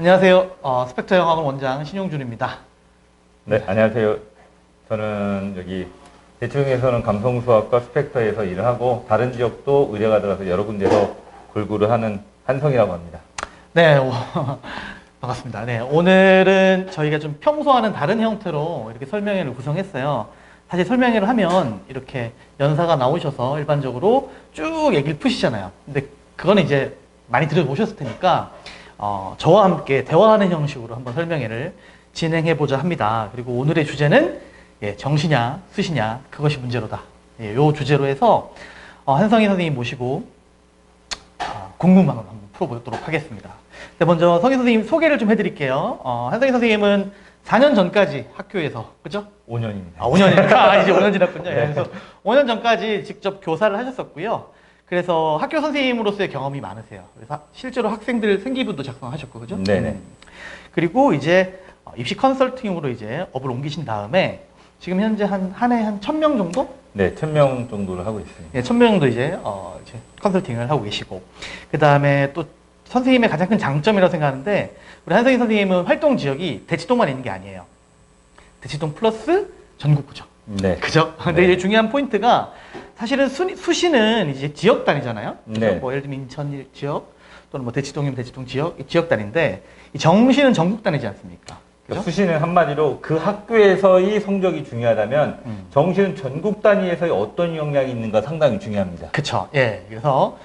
안녕하세요. 스펙터 영학원 원장 신용준입니다. 네, 안녕하세요. 저는 여기 대충에서는 감성수학과 스펙터에서 일을 하고 다른 지역도 의뢰가 들어서 여러 군데서 골고루 하는 한성이라고 합니다. 네, 반갑습니다. 네, 오늘은 저희가 좀 평소 하는 다른 형태로 이렇게 설명회를 구성했어요. 사실 설명회를 하면 이렇게 연사가 나오셔서 일반적으로 쭉 얘기를 푸시잖아요. 근데 그거는 이제 많이 들어보셨을 테니까 저와 함께 대화하는 형식으로 한번 설명회를 진행해보자 합니다. 그리고 오늘의 주제는 정시냐 수시냐 그것이 문제로다. 요 주제로 해서 한성희 선생님 모시고 궁금한 걸 한번 풀어보도록 하겠습니다. 네, 먼저 성희 선생님 소개를 좀 해드릴게요. 한성희 선생님은 4년 전까지 학교에서, 그죠? 5년입니다. 5년이니까 이제 5년 지났군요. 네. 그래서 5년 전까지 직접 교사를 하셨었고요. 그래서 학교 선생님으로서의 경험이 많으세요. 그래서 실제로 학생들 생기부도 작성하셨고, 그죠? 네네. 그리고 이제 입시 컨설팅으로 이제 업을 옮기신 다음에 지금 현재 한 해 한 1000명 정도? 네, 1000명 정도를 하고 있습니다. 예, 1000명 정도 이제 컨설팅을 하고 계시고, 그 다음에 또 선생님의 가장 큰 장점이라고 생각하는데, 우리 한성희 선생님은 활동 지역이 대치동만 있는 게 아니에요. 대치동 플러스 전국구죠. 네. 그죠? 근데 네. 이제 중요한 포인트가 사실은 수시는 이제 지역 단위잖아요. 그죠? 네. 뭐 예를 들면 인천 지역 또는 뭐 대치동이면 대치동 지역 단위인데, 이 정시는 전국 단위지 않습니까? 그죠? 수시는 한마디로 그 학교에서의 성적이 중요하다면 정시는 전국 단위에서의 어떤 역량이 있는가 상당히 중요합니다. 그쵸. 예. 그래서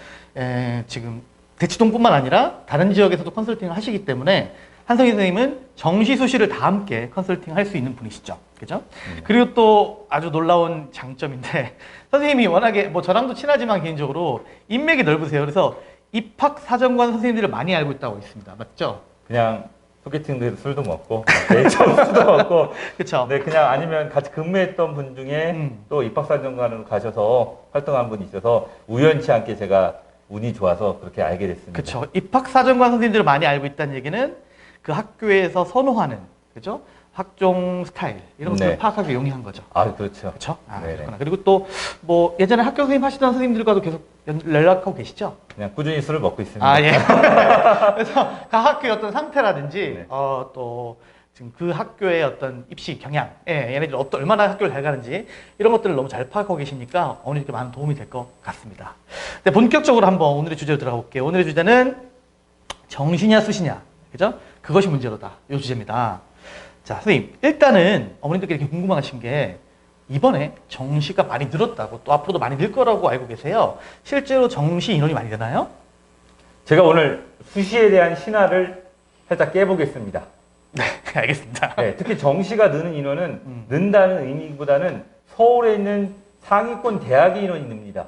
지금 대치동뿐만 아니라 다른 지역에서도 컨설팅을 하시기 때문에 한성희 선생님은 정시 수시를 다 함께 컨설팅 할 수 있는 분이시죠. 그죠? 그리고 또 아주 놀라운 장점인데 선생님이 워낙에 뭐 저랑도 친하지만 개인적으로 인맥이 넓으세요. 그래서 입학사정관 선생님들을 많이 알고 있다고 있습니다. 맞죠? 그냥 소개팅도 해서 술도 먹고 술도 먹고 그쵸? 네, 그냥 아니면 같이 근무했던 분 중에 또 입학사정관으로 가셔서 활동한 분이 있어서 우연치 않게 제가 운이 좋아서 그렇게 알게 됐습니다. 그쵸. 입학사정관 선생님들을 많이 알고 있다는 얘기는 그 학교에서 선호하는, 그죠? 학종 스타일, 이런 것들을 네. 파악하기 용이한 거죠. 아, 그렇죠. 그쵸? 아, 네네. 그렇구나. 그리고 또, 뭐, 예전에 학교 선생님 하시던 선생님들과도 계속 연락하고 계시죠? 그냥 꾸준히 술을 먹고 있습니다. 아, 예. 그래서 그 학교의 어떤 상태라든지, 네. 또, 지금 그 학교의 어떤 입시 경향, 얘네들이 얼마나 학교를 잘 가는지, 이런 것들을 너무 잘 파악하고 계시니까 오늘 이렇게 많은 도움이 될 것 같습니다. 네, 본격적으로 한번 오늘의 주제로 들어가 볼게요. 오늘의 주제는 정시냐, 수시냐. 그죠? 그것이 문제로다. 이 주제입니다. 자, 선생님, 일단은 어머님들께 이렇게 궁금하신 게 이번에 정시가 많이 늘었다고 또 앞으로도 많이 늘 거라고 알고 계세요. 실제로 정시 인원이 많이 되나요? 제가 오늘 수시에 대한 신화를 살짝 깨보겠습니다. 네, 알겠습니다. 네, 특히 정시가 느는 인원은 는다는 의미보다는 서울에 있는 상위권 대학의 인원이 늡니다.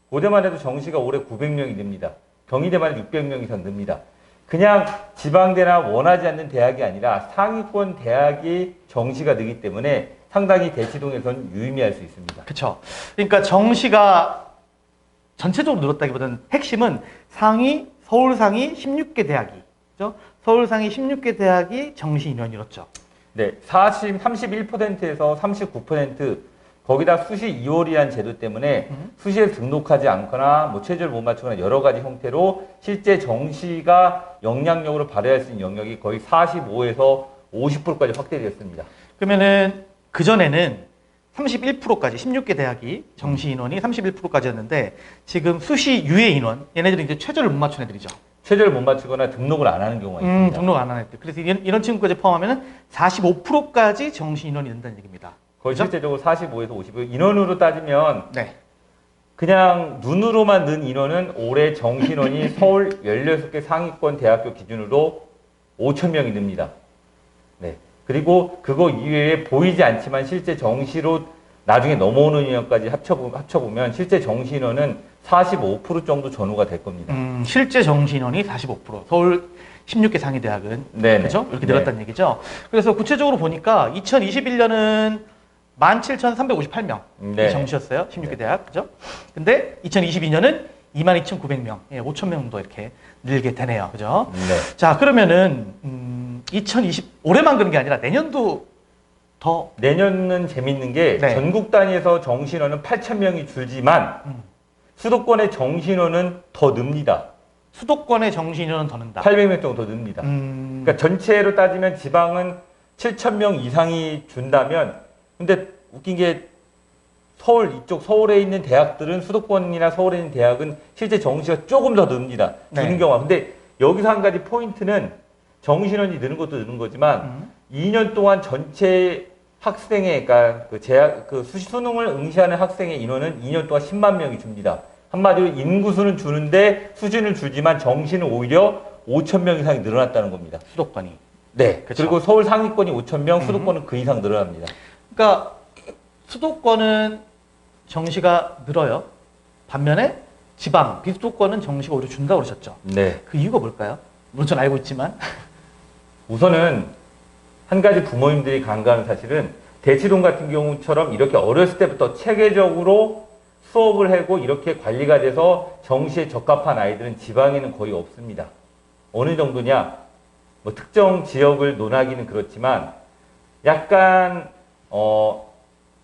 고대만 해도 정시가 올해 900명이 늡니다. 경희대만 해도 600명 이상 늡니다. 그냥 지방대나 원하지 않는 대학이 아니라 상위권 대학이 정시가 느기 때문에 상당히 대치동에서는 유의미할 수 있습니다. 그렇죠. 그러니까 정시가 전체적으로 늘었다기보다는 핵심은 서울 상위 16개 대학이, 그죠? 서울 상위 16개 대학이 정시 인원이 늘었죠. 네, 31%에서 39%, 거기다 수시 2월이라는 제도 때문에 수시에 등록하지 않거나 뭐 체제를 못 맞추거나 여러 가지 형태로 실제 정시가 영향력으로 발휘할 수 있는 영역이 거의 45에서 50%까지 확대되었습니다. 그러면은 그전에는 31%까지 16개 대학이 정시 인원이 31%까지였는데 지금 수시 유예 인원, 얘네들은 이제 최저를 못 맞춘 애들이죠. 체제를 못 맞추거나 등록을 안 하는 경우가 있습니다. 등록 안 하는 애들. 그래서 이런 친구까지 포함하면 45%까지 정시 인원이 된다는 얘기입니다. 거의 그죠? 실제적으로 45에서 50, 인원으로 따지면 네. 그냥 눈으로만 는 인원은 올해 정시 인원이 서울 16개 상위권 대학교 기준으로 5,000명이 늡니다. 네. 그리고 그거 이외에 보이지 않지만 실제 정시로 나중에 넘어오는 인원까지 합쳐보면 실제 정시 인원은 45% 정도 전후가 될 겁니다. 실제 정시 인원이 45%. 서울 16개 상위 대학은 네네. 그죠? 이렇게 늘었다는 얘기죠. 그래서 구체적으로 보니까 2021년은 17,358명 네. 정시였어요. 16개 대학. 그죠? 근데 2022년은 22,900명. 5,000명 정도 이렇게 늘게 되네요. 그죠? 네. 자, 그러면은 올해만 그런 게 아니라 내년도 더 내년은 재밌는 게 네. 전국 단위에서 정시인원은 8,000명이 줄지만 수도권의 정시인원은 더 늡니다. 수도권의 정시 인원은 더 는다. 800명 정도 더 늡니다. 그러니까 전체로 따지면 지방은 7,000명 이상이 준다면, 근데 웃긴 게 서울 이쪽 서울에 있는 대학들은 수도권이나 서울에 있는 대학은 실제 정시가 조금 더 늡니다. 주는 네. 경우가. 근데 여기서 한 가지 포인트는 정시인원이 느는 것도 느는 거지만 2년 동안 전체 학생의 그러니까 수능을 응시하는 학생의 인원은 2년 동안 10만 명이 줍니다. 한마디로 인구수는 주는데 수준을 주지만 정시는 오히려 5천 명 이상이 늘어났다는 겁니다. 수도권이. 네. 그쵸. 그리고 서울 상위권이 5천 명, 수도권은 그 이상 늘어납니다. 그러니까 수도권은 정시가 늘어요. 반면에 지방, 비수도권은 정시가 오히려 준다고 그러셨죠. 네. 그 이유가 뭘까요? 물론 전 알고 있지만. 우선은 한 가지 부모님들이 간과하는 사실은 대치동 같은 경우처럼 이렇게 어렸을 때부터 체계적으로 수업을 하고 이렇게 관리가 돼서 정시에 적합한 아이들은 지방에는 거의 없습니다. 어느 정도냐? 뭐 특정 지역을 논하기는 그렇지만 약간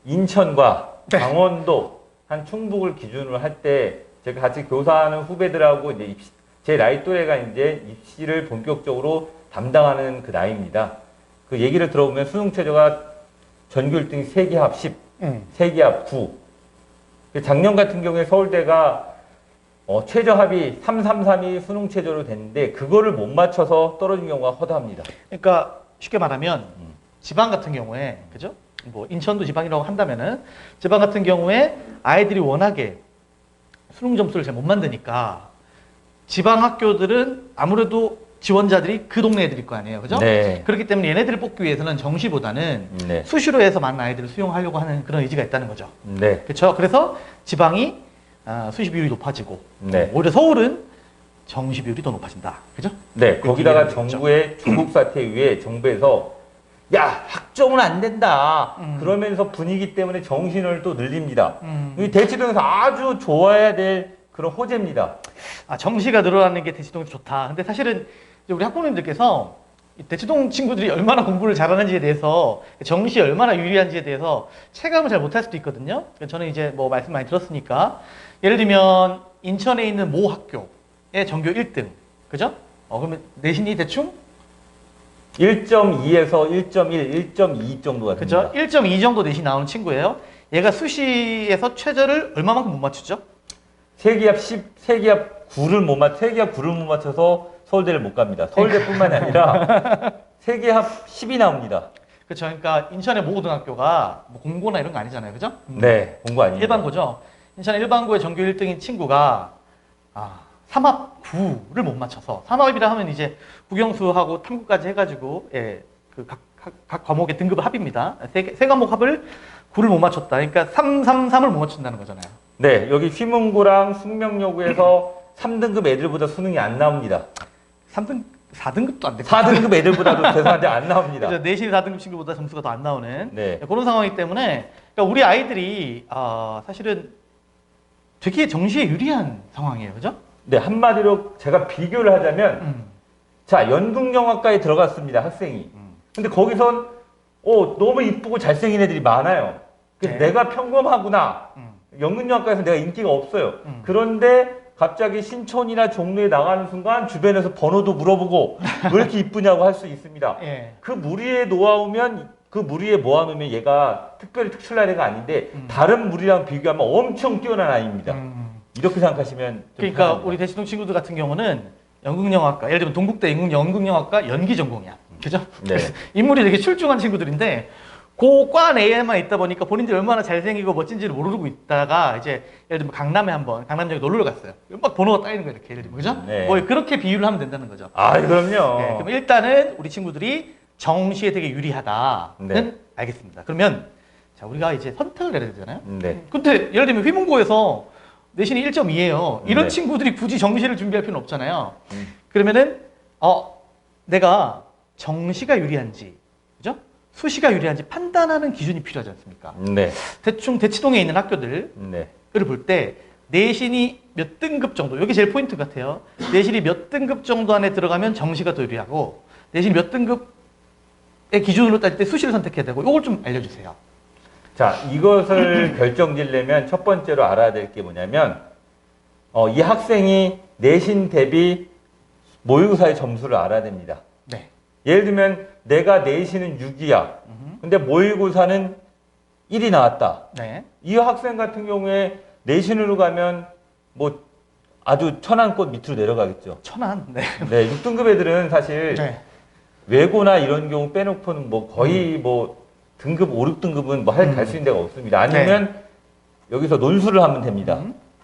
인천과 네. 강원도 한 충북을 기준으로 할 때 제가 같이 교사하는 후배들하고 이제 제 나이 또래가 이제 입시를 본격적으로 담당하는 그 나이입니다. 그 얘기를 들어보면 수능 최저가 전교 1등이 세계합 10, 세계합 9. 작년 같은 경우에 서울대가 최저합이 333이 수능 최저로 됐는데 그거를 못 맞춰서 떨어진 경우가 허다합니다. 그러니까 쉽게 말하면 지방 같은 경우에 그죠? 뭐 인천도 지방이라고 한다면은 지방 같은 경우에 아이들이 워낙에 수능 점수를 잘 못 만드니까 지방 학교들은 아무래도 지원자들이 그 동네 애들일 거 아니에요, 그죠? 네. 그렇기 때문에 얘네들을 뽑기 위해서는 정시보다는 네. 수시로 해서 많은 아이들을 수용하려고 하는 그런 의지가 있다는 거죠. 네. 그렇죠? 그래서 지방이 수시 비율이 높아지고 네. 오히려 서울은 정시 비율이 더 높아진다, 그죠? 네. 거기다가 비교가 되겠죠. 정부의 조국 사태에 의해 정부에서 야 학점은 안 된다. 그러면서 분위기 때문에 정신을 또 늘립니다. 이 대치동에서 아주 좋아야 될 그런 호재입니다. 정시가 늘어나는 게 대치동이 좋다. 근데 사실은 이제 우리 학부모님들께서 이 대치동 친구들이 얼마나 공부를 잘하는지에 대해서 정시에 얼마나 유리한지에 대해서 체감을 잘 못할 수도 있거든요. 저는 이제 뭐 말씀 많이 들었으니까 예를 들면 인천에 있는 모 학교의 전교 1등, 그죠? 그러면 내신이 대충 1.2에서 1.1, 1.2 정도가 됩니다. 그죠? 1.2 정도 내신 나오는 친구예요. 얘가 수시에서 최저를 얼마만큼 못 맞추죠? 세기합 10, 세기합 9를 못 맞춰서 서울대를 못 갑니다. 서울대뿐만이 아니라 세기합 10이 나옵니다. 그렇죠. 그러니까 인천의 모 고등학교가 뭐 공고나 이런 거 아니잖아요, 그죠? 네, 공부 아닙니다. 일반고죠. 인천 일반고의 전교 1등인 친구가 3합 9를 못 맞춰서 3합이라 하면 이제 국영수하고 탐구까지 해가지고 각 과목의 등급 합입니다. 세 과목 합을 9를 못 맞췄다. 그러니까 333을 못 맞춘다는 거잖아요. 네, 여기 휘문고랑 숙명여고에서 3등급 애들보다 수능이 안 나옵니다. 4등급도 안 되고 4등급 애들보다도 죄송한데 안 나옵니다. 그렇죠. 내신 4등급 친구보다 점수가 더 안 나오는 네. 그런 상황이기 때문에 그러니까 우리 아이들이 사실은 되게 정시에 유리한 상황이에요. 그죠? 네, 한마디로 제가 비교를 하자면 자, 연극영화과에 들어갔습니다, 학생이. 근데 거기선 너무 이쁘고 잘생긴 애들이 많아요. 네. 내가 평범하구나. 연극영화과에서 내가 인기가 없어요. 그런데 갑자기 신촌이나 종로에 나가는 순간 주변에서 번호도 물어보고 왜 이렇게 이쁘냐고 할 수 있습니다. 예. 그 무리에 놓아오면 그 무리에 모아놓으면 얘가 특별히 특출난 애가 아닌데 다른 무리랑 비교하면 엄청 뛰어난 아이입니다. 이렇게 생각하시면 좀 그러니까 편합니다. 우리 대치동 친구들 같은 경우는 연극영화과, 예를 들면 동국대 연극영화과 연기 전공이야. 그죠? 네. 그래서 인물이 되게 출중한 친구들인데 그 과 내에만 있다 보니까 본인들이 얼마나 잘생기고 멋진지를 모르고 있다가 이제 예를 들면 강남역에 놀러 갔어요. 막 번호가 따이는 거예요. 이렇게 예를 들면 그죠? 네. 뭐 그렇게 비유를 하면 된다는 거죠. 그럼요. 네, 그럼 일단은 우리 친구들이 정시에 되게 유리하다는 네. 알겠습니다. 그러면 자 우리가 이제 선택을 내려야 되잖아요. 네. 근데 예를 들면 휘문고에서 내신이 1.2예요. 이런 네. 친구들이 굳이 정시를 준비할 필요는 없잖아요. 그러면은 내가 정시가 유리한지, 그죠? 수시가 유리한지 판단하는 기준이 필요하지 않습니까? 네. 대충 대치동에 있는 학교들을 네. 볼 때 내신이 몇 등급 정도, 여기 제일 포인트 같아요. 내신이 몇 등급 정도 안에 들어가면 정시가 더 유리하고 내신이 몇 등급의 기준으로 따질 때 수시를 선택해야 되고 이걸 좀 알려주세요. 자, 이것을 결정지려면 첫 번째로 알아야 될 게 뭐냐면 이 학생이 내신 대비 모의고사의 점수를 알아야 됩니다. 네. 예를 들면 내가 내신은 6이야. 근데 모의고사는 1이 나왔다. 네. 이 학생 같은 경우에 내신으로 가면 뭐 아주 천한 꽃 밑으로 내려가겠죠. 천안. 네. 네, 6등급 애들은 사실 네. 외고나 이런 경우 빼놓고는 뭐 거의 뭐 등급 5, 6등급은 뭐 갈 수 있는 데가 없습니다. 아니면 여기서 논술을 하면 됩니다.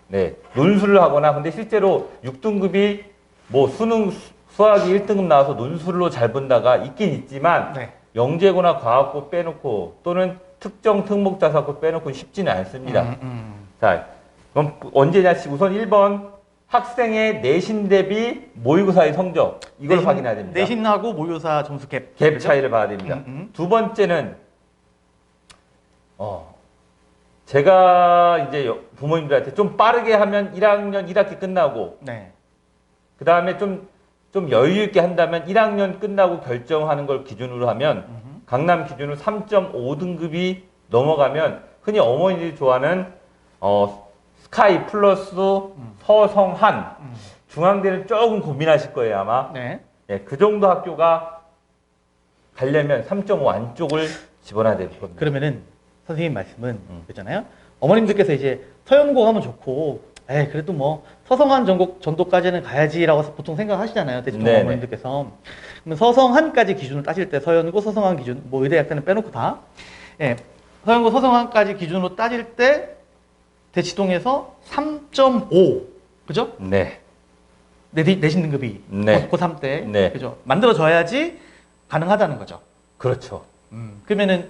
네, 논술을 하거나 근데 실제로 6등급이 뭐 수능 수학이 1등급 나와서 논술로 잘 본다가 있긴 있지만 네. 영재고나 과학고 빼놓고 또는 특정 특목 자사고 빼놓고 쉽지는 않습니다. 자, 그럼 언제냐? 우선 1번 학생의 내신 대비 모의고사의 성적 이걸 확인해야 됩니다. 내신하고 모의고사 점수 갭. 갭 차이를 봐야 됩니다. 두 번째는 제가 이제 부모님들한테 좀 빠르게 하면 1학년 1학기 끝나고 네. 그 다음에 좀 여유 있게 한다면 1학년 끝나고 결정하는 걸 기준으로 하면 강남 기준으로 3.5등급이 넘어가면 흔히 어머니들이 좋아하는 스카이 플러스 서성한 중앙대는 조금 고민하실 거예요 아마. 네. 예, 그 정도 학교가 가려면 3.5 안쪽을 집어넣어야 될 겁니다. 그러면은 선생님 말씀은 그랬잖아요. 어머님들께서 이제 서연고 가면 좋고, 그래도 뭐 서성한 정도까지는 가야지라고 보통 생각하시잖아요. 대충 네네. 어머님들께서. 그러면 서성한까지 기준으로 따질 때 서연고, 서성한 기준, 뭐 의대 약대는 빼놓고 다, 서연고, 서성한까지 기준으로 따질 때 대치동에서 3.5, 그죠? 네. 내신 등급이 네. 고3 때, 네. 그죠? 만들어져야지 가능하다는 거죠. 그렇죠. 그러면은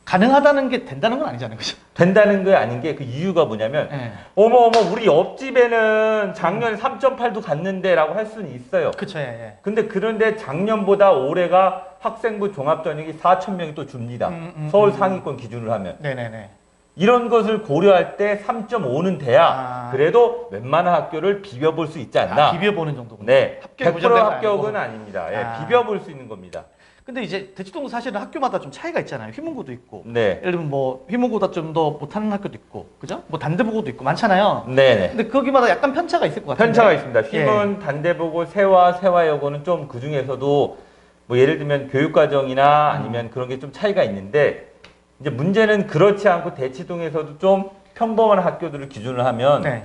가능하다는 게 된다는 건 아니잖아요, 그죠? 된다는 게 아닌 게 그 이유가 뭐냐면 네. 어머 우리 옆집에는 작년에 3.8도 갔는데 라고 할 수는 있어요. 그쵸, 예. 근데 그런데 작년보다 올해가 학생부 종합전형이 4,000명이 또 줍니다. 서울 상위권 기준으로 하면. 네네네. 이런 것을 고려할 때 3.5는 돼야 아. 그래도 웬만한 학교를 비벼볼 수 있지 않나. 비벼보는 정도군요. 네, 합격이 100% 무조건 합격은 아니고. 아닙니다. 예, 아. 비벼볼 수 있는 겁니다. 근데 이제 대치동도 사실은 학교마다 좀 차이가 있잖아요. 휘문고도 있고. 네, 예를 들면 뭐 휘문고보다 좀 더 못하는 학교도 있고, 그죠? 뭐 단대보고도 있고 많잖아요. 네네. 근데 거기마다 약간 편차가 있을 것 같아요. 편차가 있습니다. 휘문, 단대보고, 세화여고는 좀 그 중에서도 뭐 예를 들면 교육과정이나 아니면 그런 게 좀 차이가 있는데 이제 문제는 그렇지 않고 대치동에서도 좀 평범한 학교들을 기준으로 하면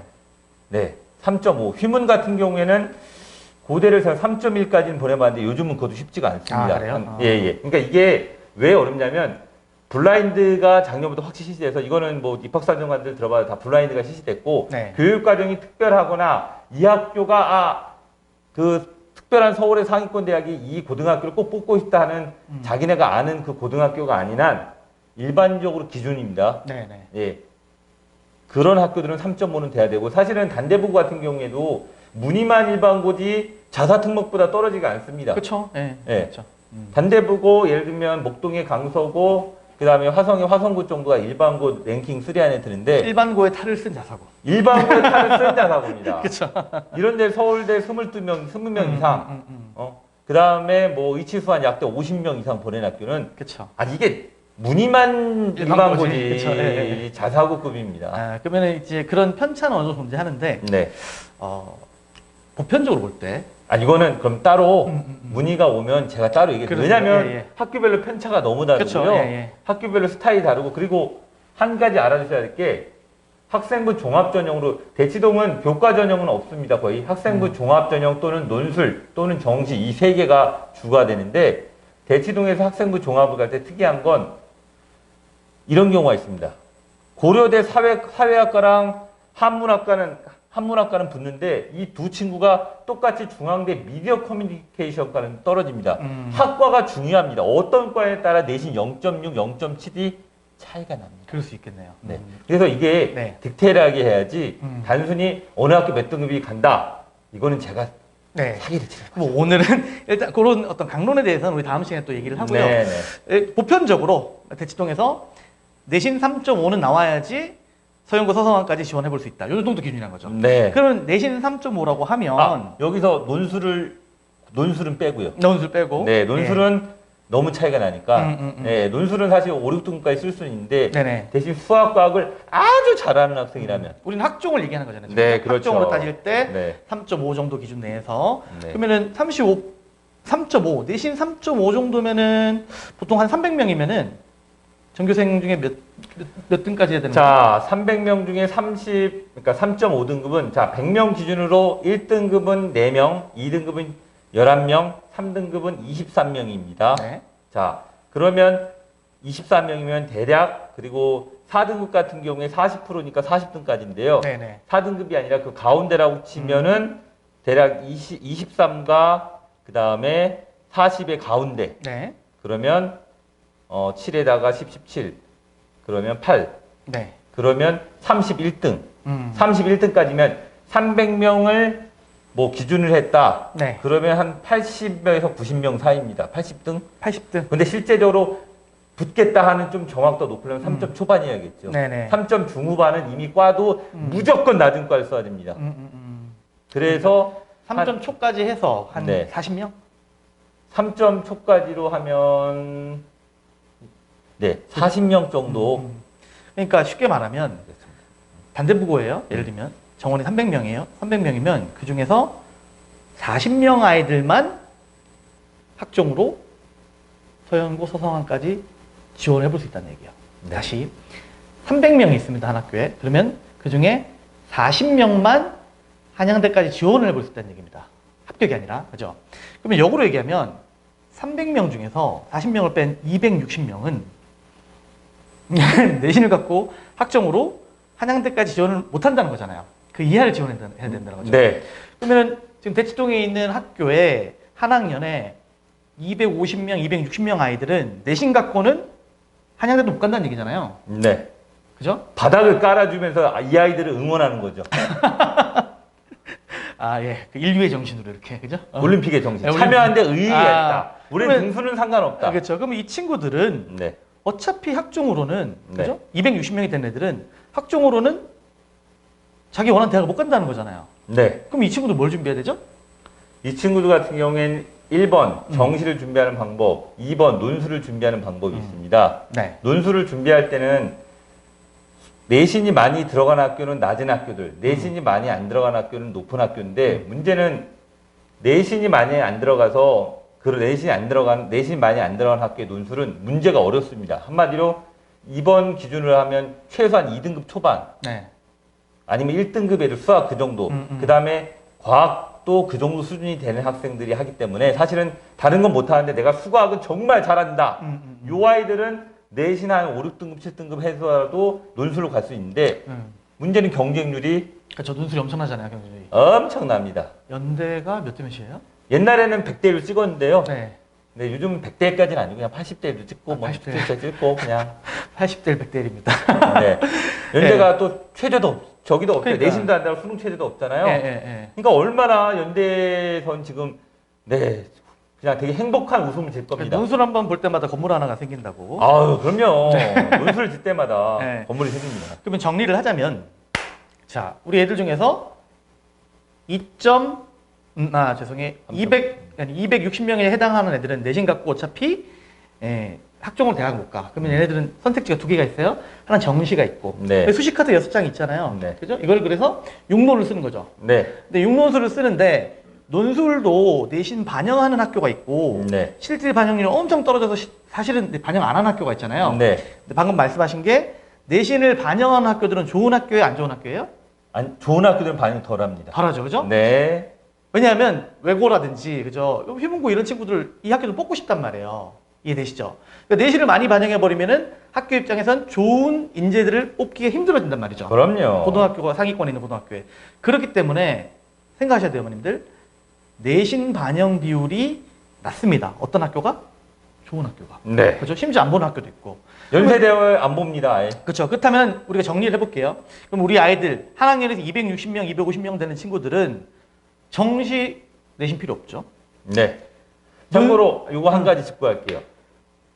네, 3.5. 휘문 같은 경우에는 고대를 3.1까지는 보내봤는데 요즘은 그것도 쉽지가 않습니다. 아, 그래요? 예. 그러니까 이게 왜 어렵냐면 블라인드가 작년부터 확 실시돼서 이거는 뭐 입학사정관들 들어봐도 다 블라인드가 실시됐고 네. 교육과정이 특별하거나 이 학교가 그 특별한 서울의 상위권 대학이 이 고등학교를 꼭 뽑고 싶다 하는 자기네가 아는 그 고등학교가 아닌 한 일반적으로 기준입니다. 네네. 예. 그런 학교들은 3.5는 돼야 되고 사실은 단대보고 같은 경우에도 문희만 일반고지 자사특목보다 떨어지가 않습니다. 그렇죠. 예. 예. 그렇죠. 단대보고 예를 들면 목동의 강서고 그다음에 화성의 화성고 정도가 일반고 랭킹 3 안에 드는데 일반고에 탈을 쓴 자사고. 일반고에 탈을 쓴 자사고입니다. 그렇죠. 이런데 서울대 20명 이상 그다음에 뭐 이치수한 약대 50명 이상 보낸 학교는 그렇죠. 이게 문희만 일반고지. 일반고지 그쵸, 예. 자사고급입니다. 그러면 이제 그런 편차는 어느 정도 존재하는데 네. 보편적으로 볼 때 이거는 그럼 따로 문의가 오면 제가 따로 얘기해요. 그렇죠. 왜냐하면 예. 학교별로 편차가 너무 다르고요. 그쵸, 예. 학교별로 스타일이 다르고 그리고 한 가지 알아두셔야 될 게 학생부 종합전형으로 대치동은 교과전형은 없습니다. 거의 학생부 종합전형 또는 논술 또는 정시 이 세 개가 주가 되는데 대치동에서 학생부 종합을 갈 때 특이한 건 이런 경우가 있습니다. 고려대 사회학과랑 한문학과는 붙는데 이 두 친구가 똑같이 중앙대 미디어 커뮤니케이션과는 떨어집니다. 학과가 중요합니다. 어떤 과에 따라 내신 0.6, 0.7이 차이가 납니다. 그럴 수 있겠네요. 네. 그래서 이게 네. 디테일하게 해야지 단순히 어느 학교 몇 등급이 간다. 이거는 제가 네. 사기를 치는 뭐 오늘은 일단 그런 어떤 강론에 대해서는 우리 다음 시간에 또 얘기를 하고요. 네네. 보편적으로 대치동에서 내신 3.5는 나와야지 서영고 서성한까지 지원해 볼 수 있다. 요 정도 기준이란 거죠. 네. 그러면 내신 3.5라고 하면 여기서 논술은 빼고요. 논술 빼고 네, 논술은 너무 차이가 나니까 예, 논술은 사실 5, 6등급까지 쓸 수는 있는데 네네. 대신 수학, 과학을 아주 잘하는 학생이라면 우리는 학종을 얘기하는 거잖아요. 네, 그렇죠. 학종으로 따질 때 네. 3.5 정도 기준 내에서 네. 그러면은 3.5 내신 3.5 정도면은 보통 한 300명이면은 전교생 중에 몇 등까지 해야 되는 거예요? 자, 300명 중에 그러니까 3.5등급은 자, 100명 기준으로 1등급은 4명, 2등급은 11명, 3등급은 23명입니다. 네. 자, 그러면 24명이면 대략 그리고 4등급 같은 경우에 40%니까 40등까지인데요. 네네. 4등급이 아니라 그 가운데라고 치면은 대략 23과 그 다음에 40의 가운데. 네. 그러면 7에다가 17. 그러면 8. 네. 그러면 31등. 음. 31등까지면 300명을 뭐 기준을 했다. 네. 그러면 한 80명에서 90명 사이입니다. 80등. 80등. 근데 실제적으로 붙겠다 하는 좀 정확도 높으려면 3점 초반이어야겠죠. 네네. 3점 중후반은 이미 과도 무조건 낮은 과를 써야 됩니다. 그래서 3점 초까지 해서 한 네. 40명? 3점 초까지로 하면 네, 40명 정도. 그러니까 쉽게 말하면 단대부고예요. 예를 들면 정원이 300명이에요. 300명이면 그 중에서 40명 아이들만 학종으로 서영고, 서성한까지 지원을 해볼 수 있다는 얘기예요. 네. 다시 300명이 있습니다. 한 학교에. 그러면 그 중에 40명만 한양대까지 지원을 해볼 수 있다는 얘기입니다. 합격이 아니라. 그죠? 그러면 역으로 얘기하면 300명 중에서 40명을 뺀 260명은 내신을 갖고 학종으로 한양대까지 지원을 못한다는 거잖아요. 그 이하를 지원해야 된다는 거죠. 네. 그러면 지금 대치동에 있는 학교에 한 학년에 250명, 260명 아이들은 내신 갖고는 한양대도 못 간다는 얘기잖아요. 네. 그죠? 바닥을 깔아주면서 이 아이들을 응원하는 거죠. 아, 예. 그 인류의 정신으로 이렇게. 그죠? 올림픽의 정신. 네, 참여하는데 의의가 있다. 우리는 그러면- 등수는 상관없다. 그렇죠. 그럼 이 친구들은 네. 어차피 학종으로는, 네. 그죠? 260명이 된 애들은 학종으로는 자기 원하는 대학을 못 간다는 거잖아요. 네. 그럼 이 친구들 뭘 준비해야 되죠? 이 친구들 같은 경우에는 1번 정시를 준비하는 방법, 2번 논술을 준비하는 방법이 있습니다. 네. 논술을 준비할 때는 내신이 많이 들어간 학교는 낮은 학교들, 내신이 많이 안 들어간 학교는 높은 학교인데 문제는 내신이 많이 안 들어가서 그 내신이 많이 안 들어간 학교의 논술은 문제가 어렵습니다. 한마디로 2번 기준으로 하면 최소한 2등급 초반 네. 아니면 1등급 애들 수학 그 정도 그 다음에 과학도 그 정도 수준이 되는 학생들이 하기 때문에 사실은 다른 건 못하는데 내가 수학은 정말 잘한다. 요 아이들은 내신 한 5, 6등급, 7등급 해서라도 논술로 갈 수 있는데 문제는 경쟁률이 그렇죠. 논술이 엄청나잖아요, 경준이. 엄청납니다. 연대가 몇 대 몇이에요? 옛날에는 100대 1을 찍었는데요. 네. 근데 요즘 100대까지는 아니고 그냥 80대 1도 찍고 뭐 80대. 70대 찍고 그냥 80대 1, 100대 1입니다. 네. 연대가 또 최저도 저기도 없어요. 그러니까. 내신도 안 되고 수능 최저도 없잖아요. 예, 예, 예. 그러니까 얼마나 연대선 지금 네 그냥 되게 행복한 웃음을 질 겁니다. 논술 한번 볼 때마다 건물 하나가 생긴다고. 아유 그럼요. 논술을 질 때마다 네. 건물이 생깁니다. 그러면 정리를 하자면, 자, 우리 애들 중에서 260명에 해당하는 애들은 내신 갖고 어차피 학종으로 대학 못 가. 그러면 얘네들은 선택지가 두 개가 있어요. 하나는 정시가 있고, 네. 수시카드 6장 있잖아요. 네. 그죠? 이걸 그래서 육론을 쓰는 거죠. 네. 근데 육론술을 쓰는데 논술도 내신 반영하는 학교가 있고 네. 실질 반영률이 엄청 떨어져서 사실은 반영 안 하는 학교가 있잖아요. 네. 근데 방금 말씀하신 게 내신을 반영하는 학교들은 좋은 학교예요, 안 좋은 학교예요? 좋은 학교들은 반영 덜합니다. 덜하죠, 그죠? 네. 왜냐하면 외고라든지 그죠, 휘문고 이런 친구들 이 학교도 뽑고 싶단 말이에요. 이해되시죠? 그러니까 내신을 많이 반영해 버리면은 학교 입장에선 좋은 인재들을 뽑기가 힘들어진단 말이죠. 그럼요. 고등학교가 상위권에 있는 고등학교에. 그렇기 때문에 생각하셔야 돼요, 어머님들. 내신 반영 비율이 낮습니다. 어떤 학교가? 좋은 학교가. 네. 그죠? 심지어 안 보는 학교도 있고. 연세대를 안 봅니다. 아예. 그렇죠. 그렇다면 우리가 정리를 해볼게요. 그럼 우리 아이들 한 학년에서 260명, 250명 되는 친구들은 정시 내신 필요 없죠. 네. 참고로 이거 한 가지 짚고 갈게요.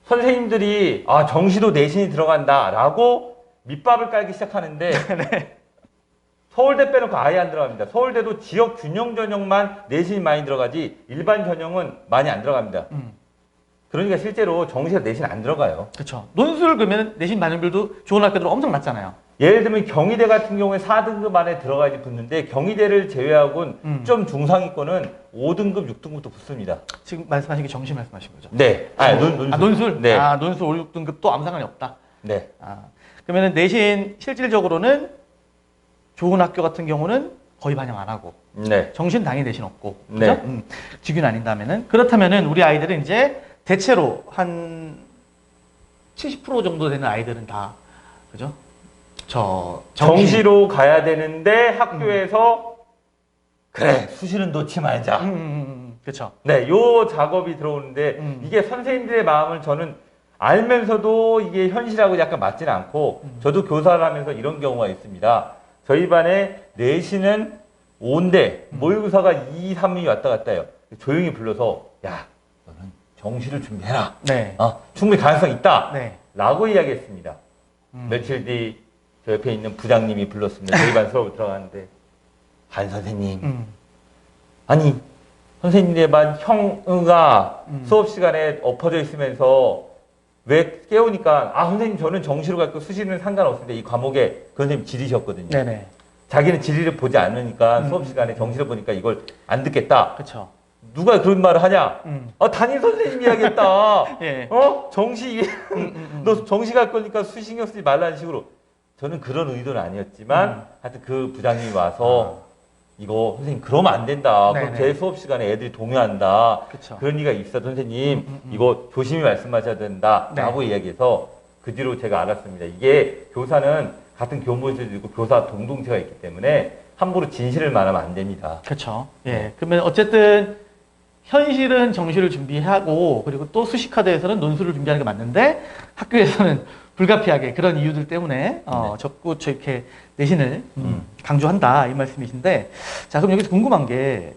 선생님들이 정시도 내신이 들어간다라고 밑밥을 깔기 시작하는데 서울대 빼놓고 아예 안 들어갑니다. 서울대도 지역 균형 전형만 내신이 많이 들어가지 일반 전형은 많이 안 들어갑니다. 그러니까 실제로 정시가 내신 안 들어가요. 그렇죠. 논술 그러면 내신 반영률도 좋은 학교들 엄청 낮잖아요. 예를 들면 경희대 같은 경우에 4등급 안에 들어가야지 붙는데 경희대를 제외하고는 좀 중상위권은 5등급, 6등급도 붙습니다. 지금 말씀하신 게 정시 말씀하신 거죠? 네. 논술. 논술? 네. 논술 5, 6등급도 아무 상관이 없다. 네. 그러면 내신 실질적으로는 좋은 학교 같은 경우는 거의 반영 안 하고 네. 정시는 당연히 내신 없고 네. 그죠? 직윤 아닌다면은 그렇다면은 우리 아이들은 이제 대체로 한 70% 정도 되는 아이들은 다 그죠? 정시로 가야 되는데 학교에서 그래 수시는 놓지 말자. 그렇죠. 네, 요 작업이 들어오는데 이게 선생님들의 마음을 저는 알면서도 이게 현실하고 약간 맞지는 않고 저도 교사를 하면서 이런 경우가 있습니다. 저희 반에 내신은 5인데 모의고사가 2, 3이 왔다 갔다 해요. 조용히 불러서 야 너는 정시를 준비해라. 네. 충분히 가능성 있다. 네. 라고 이야기했습니다. 며칠 뒤 저 옆에 있는 부장님이 불렀습니다. 저희 반 수업을 들어가는데 한 선생님 아니 선생님네 반 형가 수업 시간에 엎어져 있으면서 왜 깨우니까 선생님 저는 정시로 갈거 수시는 상관없는데 이 과목에 그 선생님 지리셨거든요. 네네. 자기는 지리를 보지 않으니까 수업 시간에 정시를 보니까 이걸 안 듣겠다. 그렇죠. 누가 그런 말을 하냐? 담임 선생님이 하겠다. 예. 정시 너 정시 갈 거니까 수시 신경 쓰지 말라는 식으로. 저는 그런 의도는 아니었지만 하여튼 그 부장님이 와서 이거 선생님 그러면 안 된다. 그럼 제 수업 시간에 애들이 동요한다. 그쵸. 그런 리가 있어 선생님. 이거 조심히 말씀하셔야 된다. 라고 이야기해서 그 뒤로 제가 알았습니다. 이게 교사는 같은 교무실도 있고 교사 동동체가 있기 때문에 함부로 진실을 말하면 안 됩니다. 그렇죠. 예. 그러면 어쨌든 현실은 정시를 준비하고 그리고 또 수시카드에서는 논술을 준비하는 게 맞는데 학교에서는 불가피하게 그런 이유들 때문에 자꾸 이렇게 내신을 강조한다 이 말씀이신데 자 그럼 여기서 궁금한 게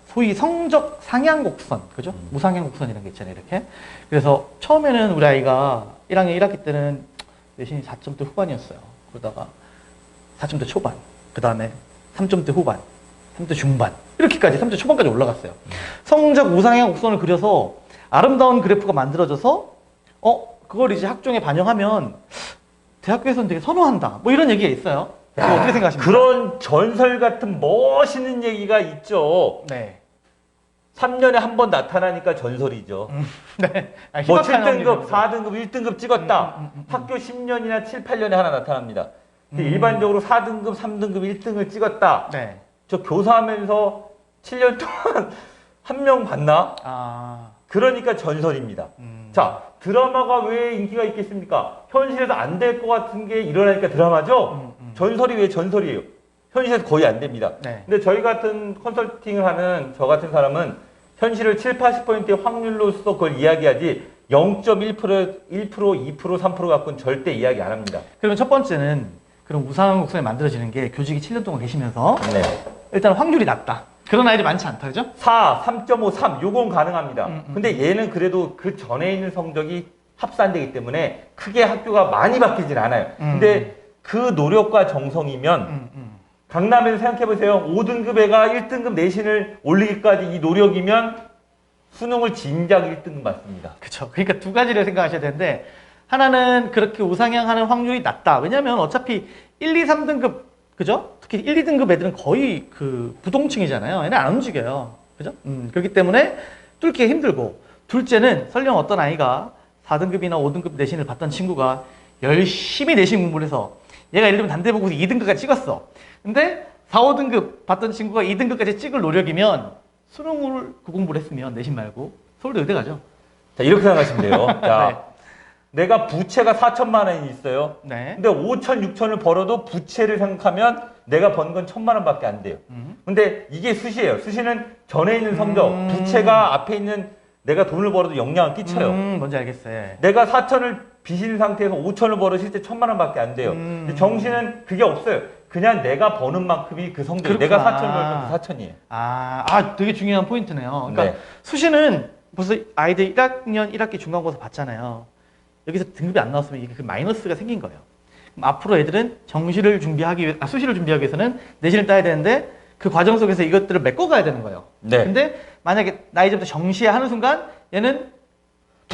소위 성적 상향 곡선 그죠? 무상향 곡선 이런 게 있잖아요 이렇게 그래서 처음에는 우리 아이가 1학년 1학기 때는 내신이 4점대 후반이었어요. 그러다가 4점대 초반 그 다음에 3점대 후반 3대 중반 이렇게까지 3대 초반까지 올라갔어요. 성적 우상향 곡선을 그려서 아름다운 그래프가 만들어져서 그걸 이제 학종에 반영하면 대학교에서는 되게 선호한다 뭐 이런 얘기가 있어요. 어떻게 생각하십니까? 그런 전설 같은 멋있는 얘기가 있죠. 네. 3년에 한 번 나타나니까 전설이죠. 네. 뭐 7등급, 4등급, 1등급 찍었다. 학교 10년이나 7, 8년에 하나 나타납니다. 일반적으로 4등급, 3등급, 1등을 찍었다. 네. 저 교사하면서 7년 동안 한 명 봤나? 그러니까 전설입니다. 자, 드라마가 왜 인기가 있겠습니까? 현실에서 안 될 것 같은 게 일어나니까 드라마죠? 전설이 왜 전설이에요? 현실에서 거의 안 됩니다. 네. 근데 저희 같은 컨설팅을 하는 저 같은 사람은 현실을 7, 80%의 확률로서 그걸 이야기하지 0.1%, 1%, 2%, 3% 갖고는 절대 이야기 안 합니다. 그러면 첫 번째는 그런 우상향 곡선이 만들어지는 게 교직이 7년 동안 계시면서 네. 일단 확률이 낮다. 그런 아이들이 많지 않다, 그죠? 4, 3.5, 3 요건 가능합니다. 근데 얘는 그래도 그 전에 있는 성적이 합산되기 때문에 크게 학교가 많이 바뀌진 않아요. 근데 그 노력과 정성이면 강남에서 생각해보세요. 5등급 애가 1등급 내신을 올리기까지 이 노력이면 수능을 진작 1등급 맞습니다. 그렇죠. 그러니까 두 가지를 생각하셔야 되는데 하나는 그렇게 우상향하는 확률이 낮다. 왜냐하면 어차피 1, 2, 3등급 그죠? 특히 1, 2등급 애들은 거의 그 부동층이잖아요. 얘는 안 움직여요. 그죠? 그렇기 때문에 뚫기가 힘들고 둘째는 설령 어떤 아이가 4등급이나 5등급 내신을 봤던 친구가 열심히 내신 공부를 해서 얘가 예를 들면 단대보고서 2등급까지 찍었어. 근데 4, 5등급 봤던 친구가 2등급까지 찍을 노력이면 수능을 그 공부를 했으면 내신 말고 서울대 의대 가죠. 자, 이렇게 생각하시면 돼요. 자, 네. 내가 부채가 4천만 원이 있어요. 네. 근데 5천, 6천을 벌어도 부채를 생각하면 내가 번 건 1,000만 원밖에 안 돼요. 근데 이게 수시예요. 수시는 전에 있는 성적, 부채가 앞에 있는 내가 돈을 벌어도 영향을 끼쳐요. 뭔지 알겠어요. 내가 4천을 빚인 상태에서 5천을 벌어 실제 1,000만 원밖에 안 돼요. 근데 정시는 그게 없어요. 그냥 내가 버는 만큼이 그 성적이 내가 4천 벌면 그 4천이에요. 되게 중요한 포인트네요. 그러니까 네. 수시는 벌써 아이들 1학년 1학기 중간고사 봤잖아요. 여기서 등급이 안 나왔으면 이게 그 마이너스가 생긴 거예요. 그럼 앞으로 애들은 정시를 준비하기 위해, 수시를 준비하기 위해서는 내신을 따야 되는데 그 과정 속에서 이것들을 메꿔가야 되는 거예요. 네. 근데 만약에 나 이제부터 정시에 하는 순간 얘는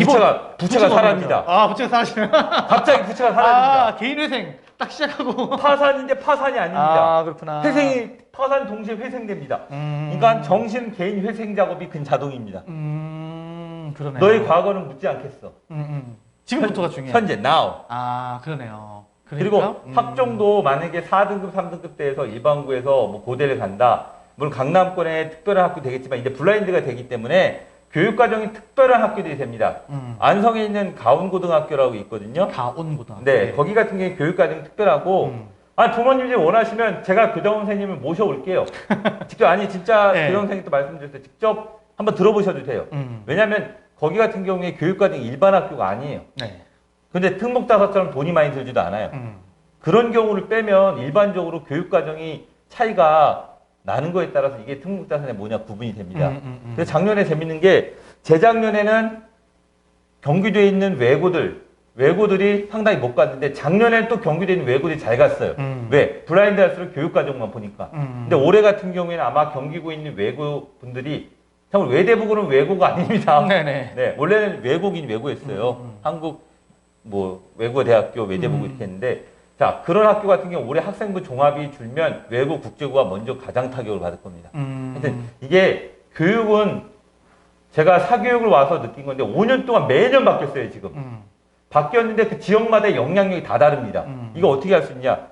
부채가 사라집니다. 아, 부채가 사라지면. 갑자기 부채가 사라집니다. 아, 개인회생 딱 시작하고. 파산인데 파산이 아닙니다. 아, 그렇구나. 회생이 파산 동시에 회생됩니다. 그러니까 정신 개인 회생 작업이 근자동입니다. 그러네요. 너의 과거는 묻지 않겠어. 지금부터가 중요해요. 현재 now. 아, 그러네요. 그리고 그러니까, 학종도 만약에 4등급, 3등급 대에서 일반고에서 뭐 고대를 간다. 물론 강남권에 특별한 학교 되겠지만 이제 블라인드가 되기 때문에 교육과정이 특별한 학교들이 됩니다. 안성에 있는 가온고등학교라고 있거든요. 가온고등학교. 네, 거기 같은 경우에 교육과정이 특별하고 부모님들이 원하시면 제가 교장 선생님을 모셔올게요. 직접 진짜 네. 교장 선생님도 말씀드렸어요. 직접 한번 들어보셔도 돼요. 왜냐하면 거기 같은 경우에 교육과정이 일반 학교가 아니에요. 네. 근데 특목자사처럼 돈이 많이 들지도 않아요. 그런 경우를 빼면 일반적으로 교육과정이 차이가 나는 거에 따라서 이게 특목자산의 뭐냐 구분이 됩니다. 그래서 작년에 재밌는 게 재작년에는 경기도에 있는 외고들이 상당히 못 갔는데 작년에는 또 경기도에 있는 외고들이 잘 갔어요. 왜? 블라인드 할수록 교육과정만 보니까. 근데 올해 같은 경우에는 아마 경기도에 있는 외고 분들이 참고로 외대부고는 외고가 아닙니다. 네네. 네, 원래는 외국인 외고였어요. 한국 외국어대학교 외대부고 이렇게 했는데 자, 그런 학교 같은 경우 올해 학생부 종합이 줄면 외고 국제고가 먼저 가장 타격을 받을 겁니다. 하여튼 이게 교육은 제가 사교육을 와서 느낀 건데 5년 동안 매년 바뀌었어요, 지금. 바뀌었는데 그 지역마다의 영향력이 다 다릅니다. 이거 어떻게 할 수 있냐?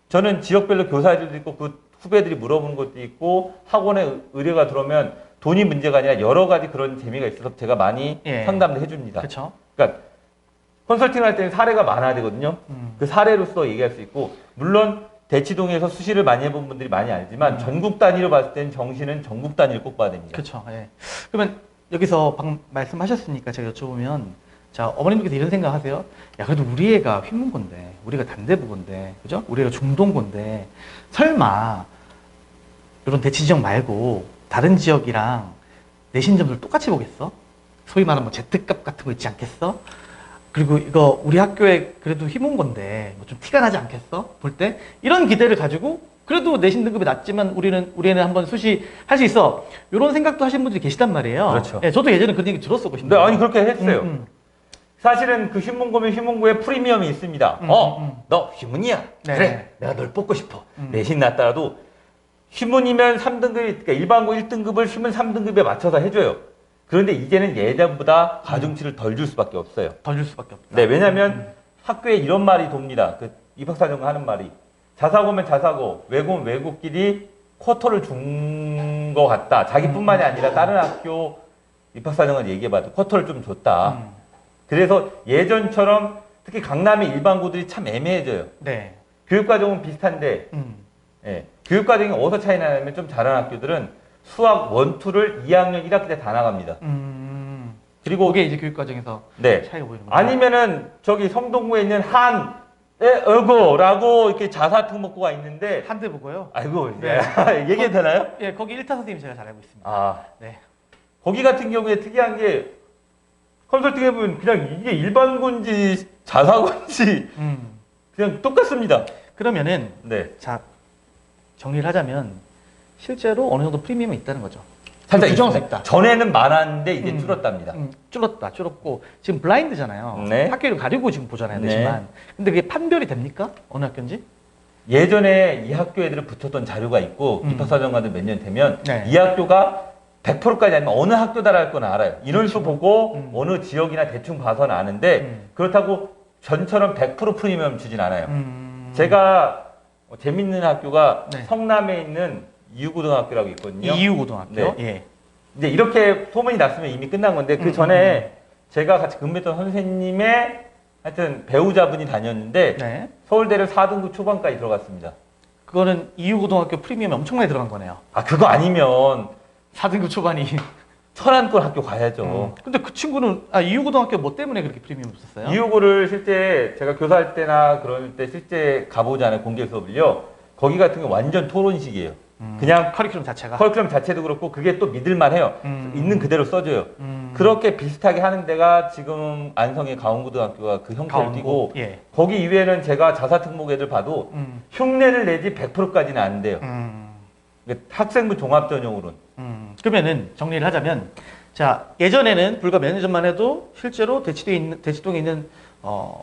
저는 지역별로 교사들도 있고 그 후배들이 물어보는 것도 있고 학원에 의뢰가 들어오면 돈이 문제가 아니라 여러 가지 그런 재미가 있어서 제가 많이 상담을 해줍니다. 그렇죠. 그러니까 컨설팅을 할 때는 사례가 많아야 되거든요. 그 사례로서 얘기할 수 있고 물론 대치동에서 수시를 많이 해본 분들이 많이 알지만 전국 단위로 봤을 때는 정시는 전국 단위를 꼭 봐야 됩니다. 그렇죠. 예. 그러면 여기서 방금 말씀하셨으니까 제가 여쭤보면 자 어머님께서 이런 생각하세요? 야 그래도 우리 애가 휘문고인데 우리가 단대부고인데 그죠? 우리 애가 중동고인데 설마 이런 대치 지역 말고 다른 지역이랑 내신 점수를 똑같이 보겠어? 소위 말하면 뭐 Z값 같은 거 있지 않겠어? 그리고 이거 우리 학교에 그래도 휘문고인데 뭐 좀 티가 나지 않겠어? 볼 때 이런 기대를 가지고 그래도 내신 등급이 낮지만 우리 애는 한번 수시 할 수 있어. 이런 생각도 하시는 분들이 계시단 말이에요. 그렇죠. 예, 저도 예전에 그런 얘기 들었었거든요. 네, 아니 그렇게 했어요. 사실은 그 휘문고면 휘문고에 프리미엄이 있습니다. 너 휘문이야. 네. 그래, 내가 널 뽑고 싶어. 내신 낮더라도 휘문이면 3등급이, 그러니까 일반고 1등급을 휘문 3등급에 맞춰서 해줘요. 그런데 이제는 예전보다 가중치를 덜 줄 수밖에 없어요. 더 줄 수밖에 없다. 네, 왜냐하면 학교에 이런 말이 돕니다. 그 입학사정관 하는 말이 자사고면 자사고, 외고면 외고끼리 쿼터를 준 것 같다. 자기뿐만이 아니라 다른 학교 입학사정관 얘기해봐도 쿼터를 좀 줬다. 그래서 예전처럼 특히 강남의 일반고들이 참 애매해져요. 네. 교육과정은 비슷한데 예, 교육과정이 어디서 차이 나냐면 좀 잘하는 학교들은 수학 1, 2를 2학년 1학기 때 다 나갑니다. 그리고 그게 이제 교육과정에서 네. 차이가 보이는 거죠. 아니면은 저기 성동구에 있는 한어고라고 이렇게 자사특목고가 있는데 한대보고요. 아이고 네. 얘기해도 되나요? 예, 거기 1타 선생님 제가 잘 알고 있습니다. 아, 네. 거기 같은 경우에 특이한 게 컨설팅 해보면 그냥 이게 일반고인지 자사고인지 그냥 똑같습니다. 그러면은 네. 자 정리를 하자면 실제로 어느 정도 프리미엄이 있다는 거죠. 살짝 규정할 수 있다. 전에는 많았는데 이제 줄었답니다. 줄었고 지금 블라인드잖아요. 네. 학교를 가리고 지금 보잖아요. 네. 내신만. 근데 그게 판별이 됩니까? 어느 학교인지? 예전에 이 학교 애들을 붙였던 자료가 있고 입학사정관들 몇 년 되면 네. 이 학교가 100%까지 아니면 어느 학교다랄 건 알아요. 인원수 보고 어느 지역이나 대충 봐서는 아는데 그렇다고 전처럼 100% 프리미엄 주진 않아요. 제가 재밌는 학교가 네. 성남에 있는 이유고등학교라고 있거든요. 이유고등학교. 네. 예. 이제 이렇게 소문이 났으면 이미 끝난 건데 그 전에 제가 같이 근무했던 선생님의 하여튼 배우자분이 다녔는데 네. 서울대를 4등급 초반까지 들어갔습니다. 그거는 이유고등학교 프리미엄이 엄청나게 들어간 거네요. 아 그거 아니면 4등급 초반이. 천안권 학교 가야죠. 근데 그 친구는 이유고등학교 뭐 때문에 그렇게 프리미엄 썼어요? 이유고를 실제 제가 교사할 때나 그럴 때 실제 가보잖아요. 공개 수업을요. 거기 같은 게 완전 토론식이에요. 그냥 커리큘럼 자체가. 커리큘럼 자체도 그렇고 그게 또 믿을만 해요. 있는 그대로 써줘요. 그렇게 비슷하게 하는 데가 지금 안성의 가온고등학교가 그 형태를 가온고, 띠고 예. 거기 이외에는 제가 자사특목 애들 봐도 흉내를 내지 100%까지는 안 돼요. 학생부 종합 전형으로는. 그러면은 정리를 하자면 자, 예전에는 불과 몇 년 전만 해도 실제로 대치동에 있는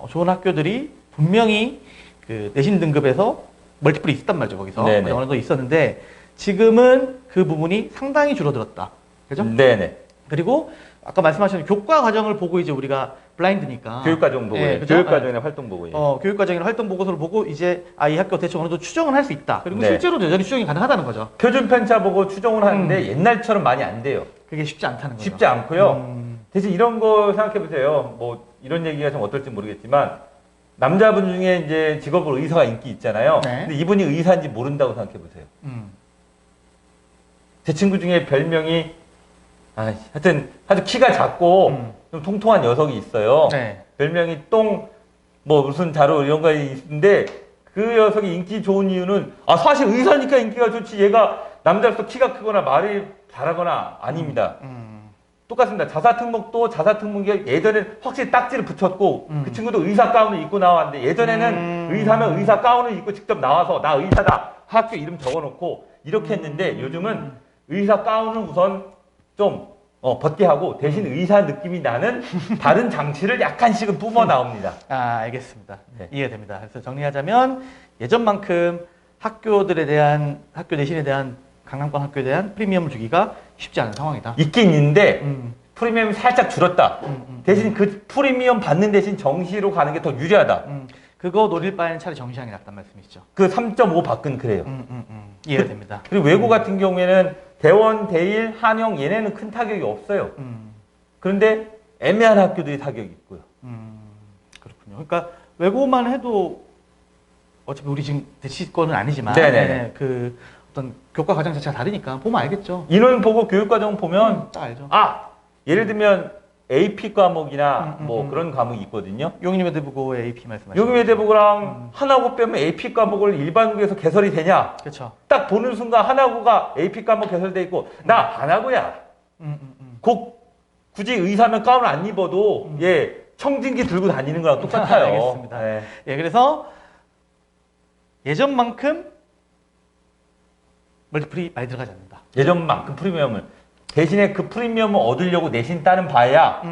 좋은 학교들이 분명히 그 내신 등급에서 멀티플이 있었단 말이죠, 거기서. 네네. 어느 정도 있었는데 지금은 그 부분이 상당히 줄어들었다. 그죠? 네네. 그리고 아까 말씀하신 교과 과정을 보고 이제 우리가 블라인드니까 교육과정 보고요. 예, 그죠? 교육과정이나 활동 보고요. 교육과정이나 활동 보고서를 보고 이제 이 학교 대충 어느 정도 추정을 할 수 있다. 그리고 네. 실제로도 여전히 추정이 가능하다는 거죠. 표준 편차 보고 추정을 하는데 옛날처럼 많이 안 돼요. 그게 쉽지 않다는 거죠. 쉽지 않고요. 대신 이런 거 생각해 보세요. 뭐 이런 얘기가 좀 어떨지 모르겠지만 남자분 중에 이제 직업으로 의사가 인기 있잖아요. 네. 근데 이분이 의사인지 모른다고 생각해 보세요. 제 친구 중에 별명이 하여튼 아주 키가 작고 좀 통통한 녀석이 있어요. 네. 별명이 뭐 무슨 자로 이런 거 있는데 그 녀석이 인기 좋은 이유는 사실 의사니까 인기가 좋지 얘가 남자로서 키가 크거나 말이 잘하거나 아닙니다. 똑같습니다. 자사특목도 자사특목이 예전에 확실히 딱지를 붙였고 그 친구도 의사 가운을 입고 나왔는데 예전에는 의사면 의사 가운을 입고 직접 나와서 나 의사다 학교 이름 적어놓고 이렇게 했는데 요즘은 의사 가운은 우선 좀 벗게 하고 대신 의사 느낌이 나는 다른 장치를 약간씩은 뿜어 나옵니다. 알겠습니다. 네. 이해됩니다. 그래서 정리하자면 예전만큼 학교 내신에 대한 강남권 학교에 대한 프리미엄을 주기가 쉽지 않은 상황이다. 있긴 있는데 프리미엄이 살짝 줄었다. 대신 그 프리미엄 받는 대신 정시로 가는 게 더 유리하다. 그거 노릴 바에는 차라리 정시향이 낫단 말씀이시죠. 그 3.5 밖은 그래요. 이해가 됩니다. 그리고 외고 같은 경우에는 대원, 대일, 한영 얘네는 큰 타격이 없어요. 그런데 애매한 학교들이 타격이 있고요. 그렇군요. 그러니까 외고만 해도 어차피 우리 지금 대치권은 아니지만 네네. 그 어떤 교과 과정 자체가 다르니까 보면 알겠죠. 인원 보고 교육과정 보면 딱 알죠. 예를 들면 AP 과목이나 뭐 그런 과목이 있거든요. 용인외대부고의 AP 말씀하시죠. 용인외대부고랑 하나고 빼면 AP 과목을 일반고에서 개설이 되냐? 그렇죠. 딱 보는 순간 하나고가 AP 과목 개설돼 있고 나 하나고야. 굳이 의사면 가운 안 입어도 청진기 들고 다니는 거랑 똑같아요. 알겠습니다. 네. 그래서 예전만큼 멀티플이 많이 들어가지 않는다. 예전만큼 프리미엄을 대신에 그 프리미엄을 얻으려고 내신 따는 바야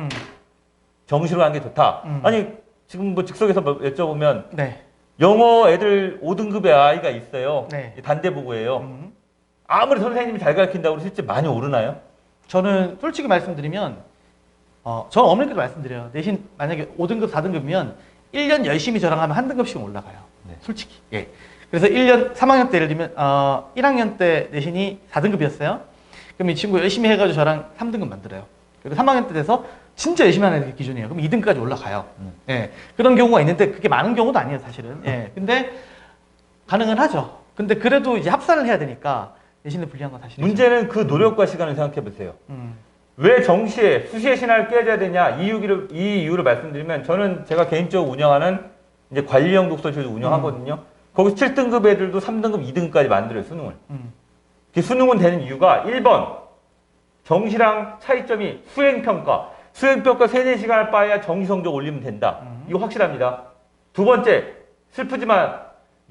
정시로 가는 게 좋다. 아니 지금 뭐 즉석에서 여쭤보면 네. 영어 애들 5등급의 아이가 있어요. 네. 단대보고예요. 아무리 선생님이 잘 가르친다고 해도 실제 많이 오르나요? 저는 솔직히 말씀드리면 저는 어머니께도 말씀드려요. 내신 만약에 5등급, 4등급이면 1년 열심히 저랑 하면 한 등급씩은 올라가요. 네. 솔직히. 그래서 1년 3학년 때 예를 들면 1학년 때 내신이 4등급이었어요. 그럼 이 친구 열심히 해가지고 저랑 3등급 만들어요. 그리고 3학년 때 돼서 진짜 열심히 하는 애들 기준이에요. 그럼 2등급까지 올라가요. 그런 경우가 있는데 그게 많은 경우도 아니에요, 사실은. 근데 가능은 하죠. 근데 그래도 이제 합산을 해야 되니까 내신을 불리한 건 사실이죠. 문제는 그 노력과 시간을 생각해 보세요. 왜 정시에 수시의 신화를 깨져야 되냐 이 이유를 말씀드리면 저는 제가 개인적으로 운영하는 이제 관리형 독서실도 운영하거든요. 거기 7등급 애들도 3등급, 2등급까지 만들어요, 수능을. 그 수능은 되는 이유가 1번 정시랑 차이점이 수행평가. 수행평가 3-4시간을 빠야 정시 성적 올리면 된다. 이거 확실합니다. 두 번째, 슬프지만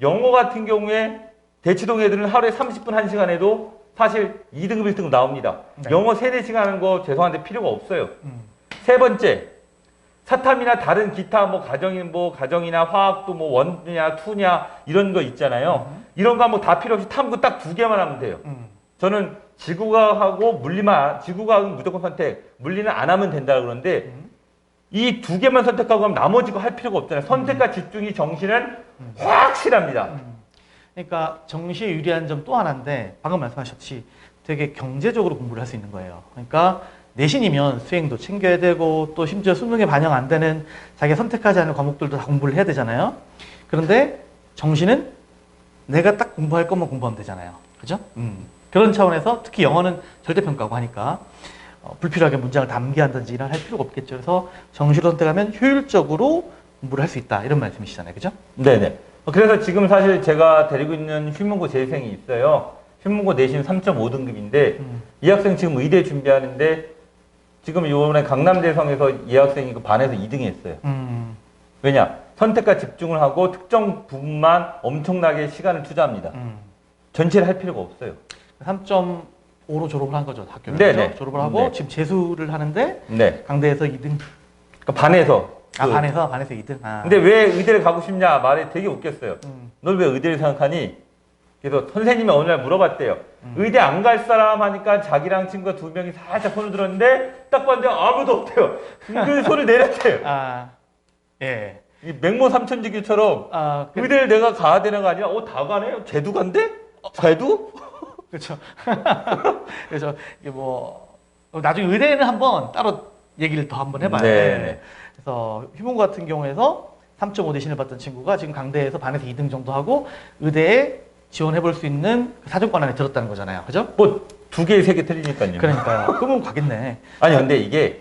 영어 같은 경우에 대치동 애들은 하루에 30분 1시간 해도 사실 2등급, 1등급 나옵니다. 네. 영어 3-4시간 하는 거 죄송한데 필요가 없어요. 세 번째, 사탐이나 다른 기타 가정이나 화학도 원냐, 투냐 이런 거 있잖아요. 이런 거 뭐 다 필요 없이 탐구 딱 2개만 하면 돼요. 저는 지구과학하고 지구과학은 무조건 선택, 물리는 안 하면 된다 그러는데 이 2개만 선택하고 하면 나머지 거 할 필요가 없잖아요. 선택과 집중이 정시는 확실합니다. 그러니까 정시에 유리한 점 또 하나인데 방금 말씀하셨듯이 되게 경제적으로 공부를 할 수 있는 거예요. 그러니까 내신이면 수행도 챙겨야 되고 또 심지어 수능에 반영 안 되는 자기가 선택하지 않은 과목들도 다 공부를 해야 되잖아요. 그런데 정시는 내가 딱 공부할 것만 공부하면 되잖아요. 그죠? 그런 차원에서 특히 영어는 절대평가고 하니까 불필요하게 문장을 담기한다든지 이런 할 필요가 없겠죠. 그래서 정시로 선택하면 효율적으로 공부를 할 수 있다. 이런 말씀이시잖아요. 그죠? 네네. 그래서 지금 사실 제가 데리고 있는 휘문고 재생이 있어요. 휘문고 내신 3.5등급인데 이 학생 지금 의대 준비하는데 지금 이번에 강남대성에서 이 학생이 그 반에서 2등 했어요. 왜냐? 선택과 집중을 하고 특정 부분만 엄청나게 시간을 투자합니다. 전체를 할 필요가 없어요. 5로 졸업을 한 거죠, 학교를. 네, 그죠? 네. 졸업을 하고 네. 지금 재수를 하는데 네. 강대에서 2등. 그러니까 반에서. 반에서 2등. 근데 왜 의대를 가고 싶냐 말이 되게 웃겼어요. 음. 널 왜 의대를 생각하니? 그래서 선생님이 어느 날 물어봤대요. 의대 안 갈 사람 하니까 자기랑 친구가 2명이 살짝 손을 들었는데 딱 봤는데 아무도 없대요. 그 손을 내렸대요. 예. 이 맹모 삼천지교처럼 의대를 내가 가야 되는 거 아니야? 다 가네? 쟤도 간대? 쟤도? 그렇죠. 그래서 이게 뭐 나중에 의대는 한번 따로 얘기를 더 한번 해봐요. 네. 그래서 휴문고 같은 경우에서 3.5 대신을 받던 친구가 지금 강대에서 반에서 2등 정도 하고 의대에 지원해볼 수 있는 그 사정권 안에 들었다는 거잖아요. 그죠? 뭐 2개, 3개 틀리니까요. 그러니까요. 그러면 가겠네. 아니 근데 이게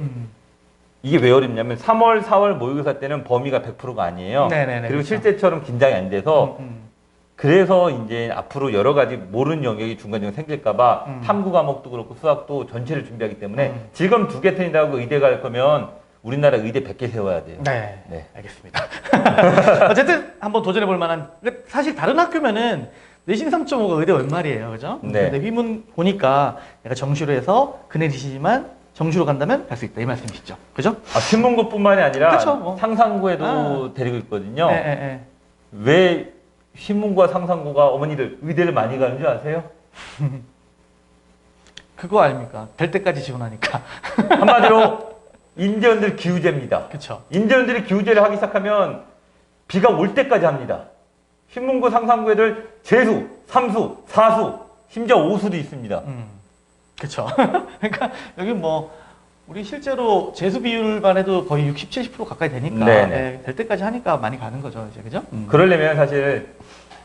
왜 어렵냐면 3월, 4월 모의고사 때는 범위가 100%가 아니에요. 네네네, 그리고 그렇죠. 실제처럼 긴장이 안 돼서 그래서 이제 앞으로 여러 가지 모르는 영역이 중간중간 생길까봐 탐구 과목도 그렇고 수학도 전체를 준비하기 때문에 지금 2개 틀린다고 의대 갈 거면 우리나라 의대 100개 세워야 돼요. 네, 네. 알겠습니다. 어쨌든 한번 도전해볼 만한. 사실 다른 학교면은 내신 3.5가 의대 웬말이에요, 그죠? 네. 근데 휘문 보니까 내가 정시로 해서 그네리시지만 정시로 간다면 갈 수 있다 이 말씀이시죠, 그죠? 신문고뿐만이 아니라 그쵸, 뭐. 상상고에도 데리고 있거든요. 네. 왜 신문고와 상상고가 어머니들 의대를 많이 가는 줄 아세요? 그거 아닙니까? 될 때까지 지원하니까. 한마디로 인재원들 기우제입니다. 그쵸. 인재원들이 기우제를 하기 시작하면 비가 올 때까지 합니다. 신문고 상상고 애들 재수, 삼수, 사수, 심지어 오수도 있습니다. 그쵸. 그러니까 여기 뭐 우리 실제로 재수 비율만 해도 거의 60, 70% 가까이 되니까 네, 될 때까지 하니까 많이 가는 거죠, 이제 그죠? 그러려면 사실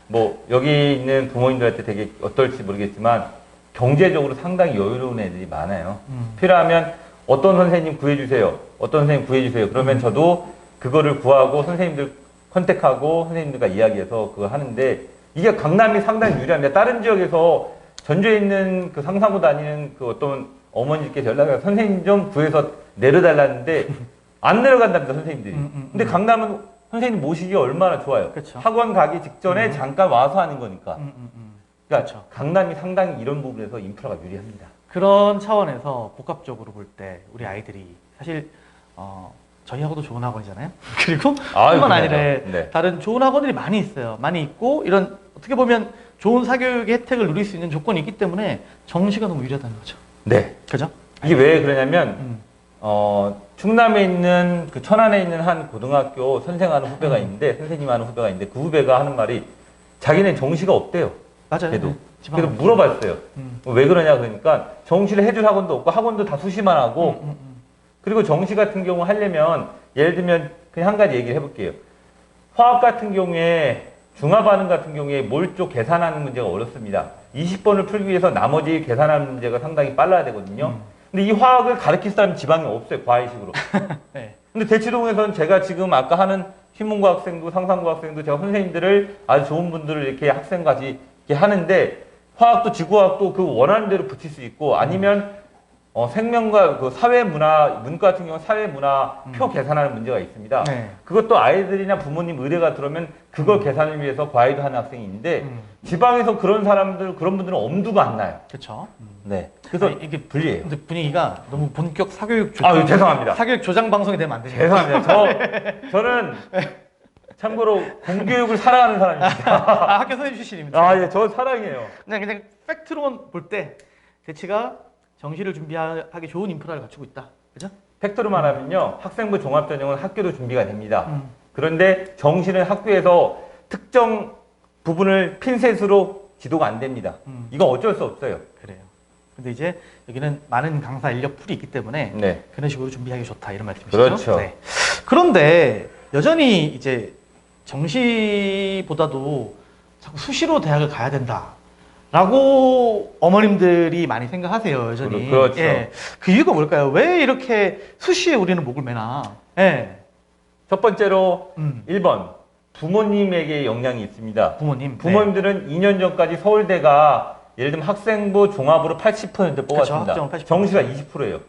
뭐 여기 있는 부모님들한테 되게 어떨지 모르겠지만 경제적으로 상당히 여유로운 애들이 많아요. 필요하면 어떤 선생님 구해주세요. 어떤 선생님 구해주세요. 그러면 저도 그거를 구하고 선생님들 컨택하고 선생님들과 이야기해서 그거 하는데 이게 강남이 상당히 유리합니다. 다른 지역에서 전주에 있는 그 상상고 다니는 그 어떤 어머니께 연락을 선생님 좀 구해서 내려달라는데 안 내려간답니다, 선생님들이. 근데 강남은 선생님 모시기 얼마나 좋아요. 그쵸. 학원 가기 직전에 잠깐 와서 하는 거니까. 그러니까 그쵸. 강남이 상당히 이런 부분에서 인프라가 유리합니다. 그런 차원에서 복합적으로 볼 때 우리 아이들이 사실 저희하고도 좋은 학원이잖아요. 그리고 뿐만 아니라 네. 다른 좋은 학원들이 많이 있어요. 많이 있고 이런 어떻게 보면 좋은 사교육의 혜택을 누릴 수 있는 조건이 있기 때문에 정시가 너무 유리하다는 거죠. 네. 그죠? 이게 왜 그러냐면 충남에 있는 그 천안에 있는 한 고등학교 선생하는 후배가 있는데 선생님 하는 후배가 있는데 그 후배가 하는 말이 자기는 정시가 없대요. 맞아요. 걔도. 네. 그래서 물어봤어요. 왜 그러냐 그러니까 정시를 해줄 학원도 없고 학원도 다 수시만 하고 그리고 정시 같은 경우 하려면 예를 들면 그냥 한 가지 얘기를 해볼게요. 화학 같은 경우에 중화반응 같은 경우에 몰조 계산하는 문제가 어렵습니다. 20번을 풀기 위해서 나머지 계산하는 문제가 상당히 빨라야 되거든요. 근데 이 화학을 가르칠 사람이 지방에 없어요. 과외식으로. 네. 근데 대치동에서는 제가 지금 아까 하는 신문고 학생도 상상고 학생도 제가 선생님들을 아주 좋은 분들을 이렇게 학생까지 이렇게 하는데 화학도 지구화학도 그 원하는 대로 붙일 수 있고 아니면 생명과 그 사회문화, 문과 같은 경우는 사회문화 표 계산하는 문제가 있습니다. 네. 그것도 아이들이나 부모님 의뢰가 들어오면 그걸 계산을 위해서 과외도 하는 학생이 있는데 지방에서 그런 사람들, 그런 분들은 엄두가 안 나요. 그렇죠. 네. 그래서 이게 불리해요. 근데 분위기가 너무 본격 사교육 조장, 죄송합니다. 사교육 조장 방송이 되면 안 되죠. 죄송합니다. 저는 참고로 공교육을 사랑하는 사람입니다. 학교 선생님 출신입니다. 아, 예, 저 사랑해요. 그냥 팩트로만 볼 때 대치가 정시를 준비하기 좋은 인프라를 갖추고 있다. 그죠? 팩트로 말하면요. 학생부 종합전형은 학교도 준비가 됩니다. 그런데 정시는 학교에서 특정 부분을 핀셋으로 지도가 안 됩니다. 이건 어쩔 수 없어요. 그래요. 근데 이제 여기는 많은 강사 인력 풀이 있기 때문에 네. 그런 식으로 준비하기 좋다 이런 말씀이시죠? 그렇죠. 네. 그런데 여전히 이제 정시보다도 자꾸 수시로 대학을 가야 된다. 라고 어머님들이 많이 생각하세요, 여전히. 그렇죠. 예. 그 이유가 뭘까요? 왜 이렇게 수시에 우리는 목을 매나? 예. 첫 번째로 1번 부모님에게 영향이 있습니다. 부모님들은 2년 전까지 서울대가 예를 들면 학생부 종합으로 80% 뽑았습니다. 그렇죠, 80%. 정시가 20%예요.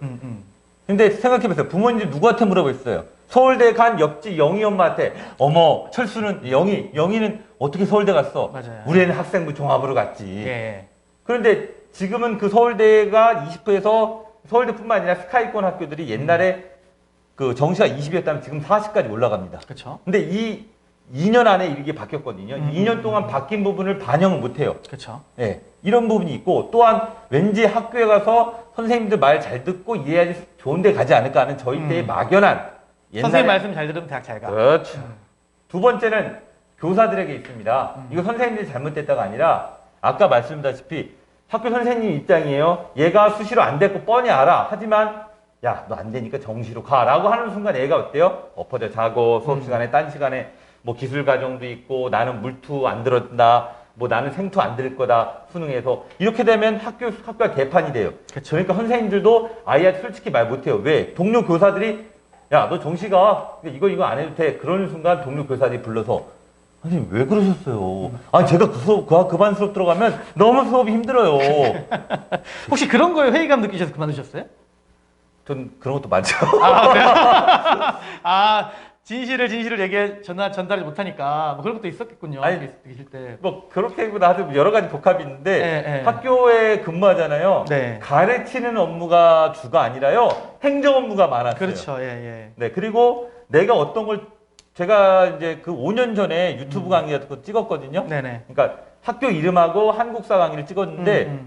근데 생각해보세요. 부모님들 누구한테 물어보셨어요? 서울대 간 옆집 영희 엄마한테 어머 철수는 영희는 어떻게 서울대 갔어? 맞아요. 우리 애는 학생부 종합으로 갔지. 예. 그런데 지금은 그 서울대가 20%에서 서울대뿐만 아니라 스카이권 학교들이 옛날에 그 정시가 20이었다면 지금 40까지 올라갑니다. 그렇죠. 근데 이 2년 안에 이게 바뀌었거든요. 2년 동안 바뀐 부분을 반영을 못해요. 그렇죠. 예, 이런 부분이 있고 또한 왠지 학교에 가서 선생님들 말 잘 듣고 이해하지 좋은 데 가지 않을까 하는 저희 때의 막연한 선생님 말씀 잘 들으면 대학 잘 가. 그렇죠. 두 번째는 교사들에게 있습니다. 이거 선생님들이 잘못됐다가 아니라 아까 말씀드렸다시피 학교 선생님 입장이에요. 얘가 수시로 안 됐고 뻔히 알아. 하지만 야, 너 안 되니까 정시로 가라고 하는 순간 애가 어때요? 엎어져 자고 수업 시간에 딴 시간에 뭐 기술 과정도 있고 나는 물투 안 들었다. 뭐 나는 생투 안 들을 거다. 수능에서 이렇게 되면 학교가 개판이 돼요. 그쵸. 그러니까 선생님들도 아이한테 솔직히 말 못해요. 왜? 동료 교사들이 야, 너 정시가 이거 안 해도 돼. 그러는 순간 동료 교사들이 불러서 선생님 왜 그러셨어요? 아니 제가 그 반 수업 들어가면 너무 수업이 힘들어요. 혹시 그런 거에 회의감 느끼셔서 그만두셨어요? 전 그런 것도 많죠. 아, 그래요? 아, 진실을 얘기해 전달을 못하니까 뭐 그런 것도 있었겠군요. 아니, 계실 때. 뭐 그렇게보다 아주 여러 가지 복합이 있는데 네. 학교에 근무하잖아요. 네. 가르치는 업무가 주가 아니라요. 행정 업무가 많았어요. 그렇죠. 예. 네, 그리고 내가 어떤 걸 제가 이제 그 5년 전에 유튜브 강의 같은 거 찍었거든요. 네네. 그러니까 학교 이름하고 한국사 강의를 찍었는데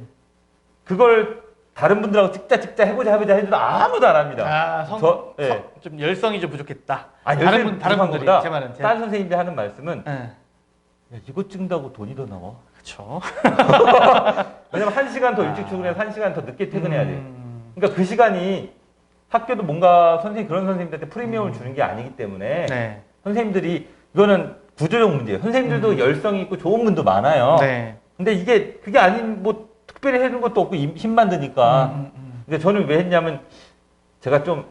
그걸 다른 분들하고 찍자 해보자 해도 아무도 안 합니다. 아, 예. 좀 열성이 좀 부족했다. 아니, 다른 분들이 것보다 제 말은 다른 선생님들이 하는 말씀은 예. 야, 이거 찍는다고 돈이 더 나와. 그렇죠. 왜냐면 1시간 더 일찍 출근해서 1시간 더 늦게 퇴근해야 돼. 그러니까 그 시간이 학교도 뭔가 그런 선생님들한테 프리미엄을 주는 게 아니기 때문에 네. 선생님들이 이거는 구조적 문제예요. 선생님들도 열성이 있고 좋은 분도 많아요. 네. 근데 그게 아닌 뭐 특별히 해준 것도 없고 힘만 드니까. 근데 저는 왜 했냐면 제가 좀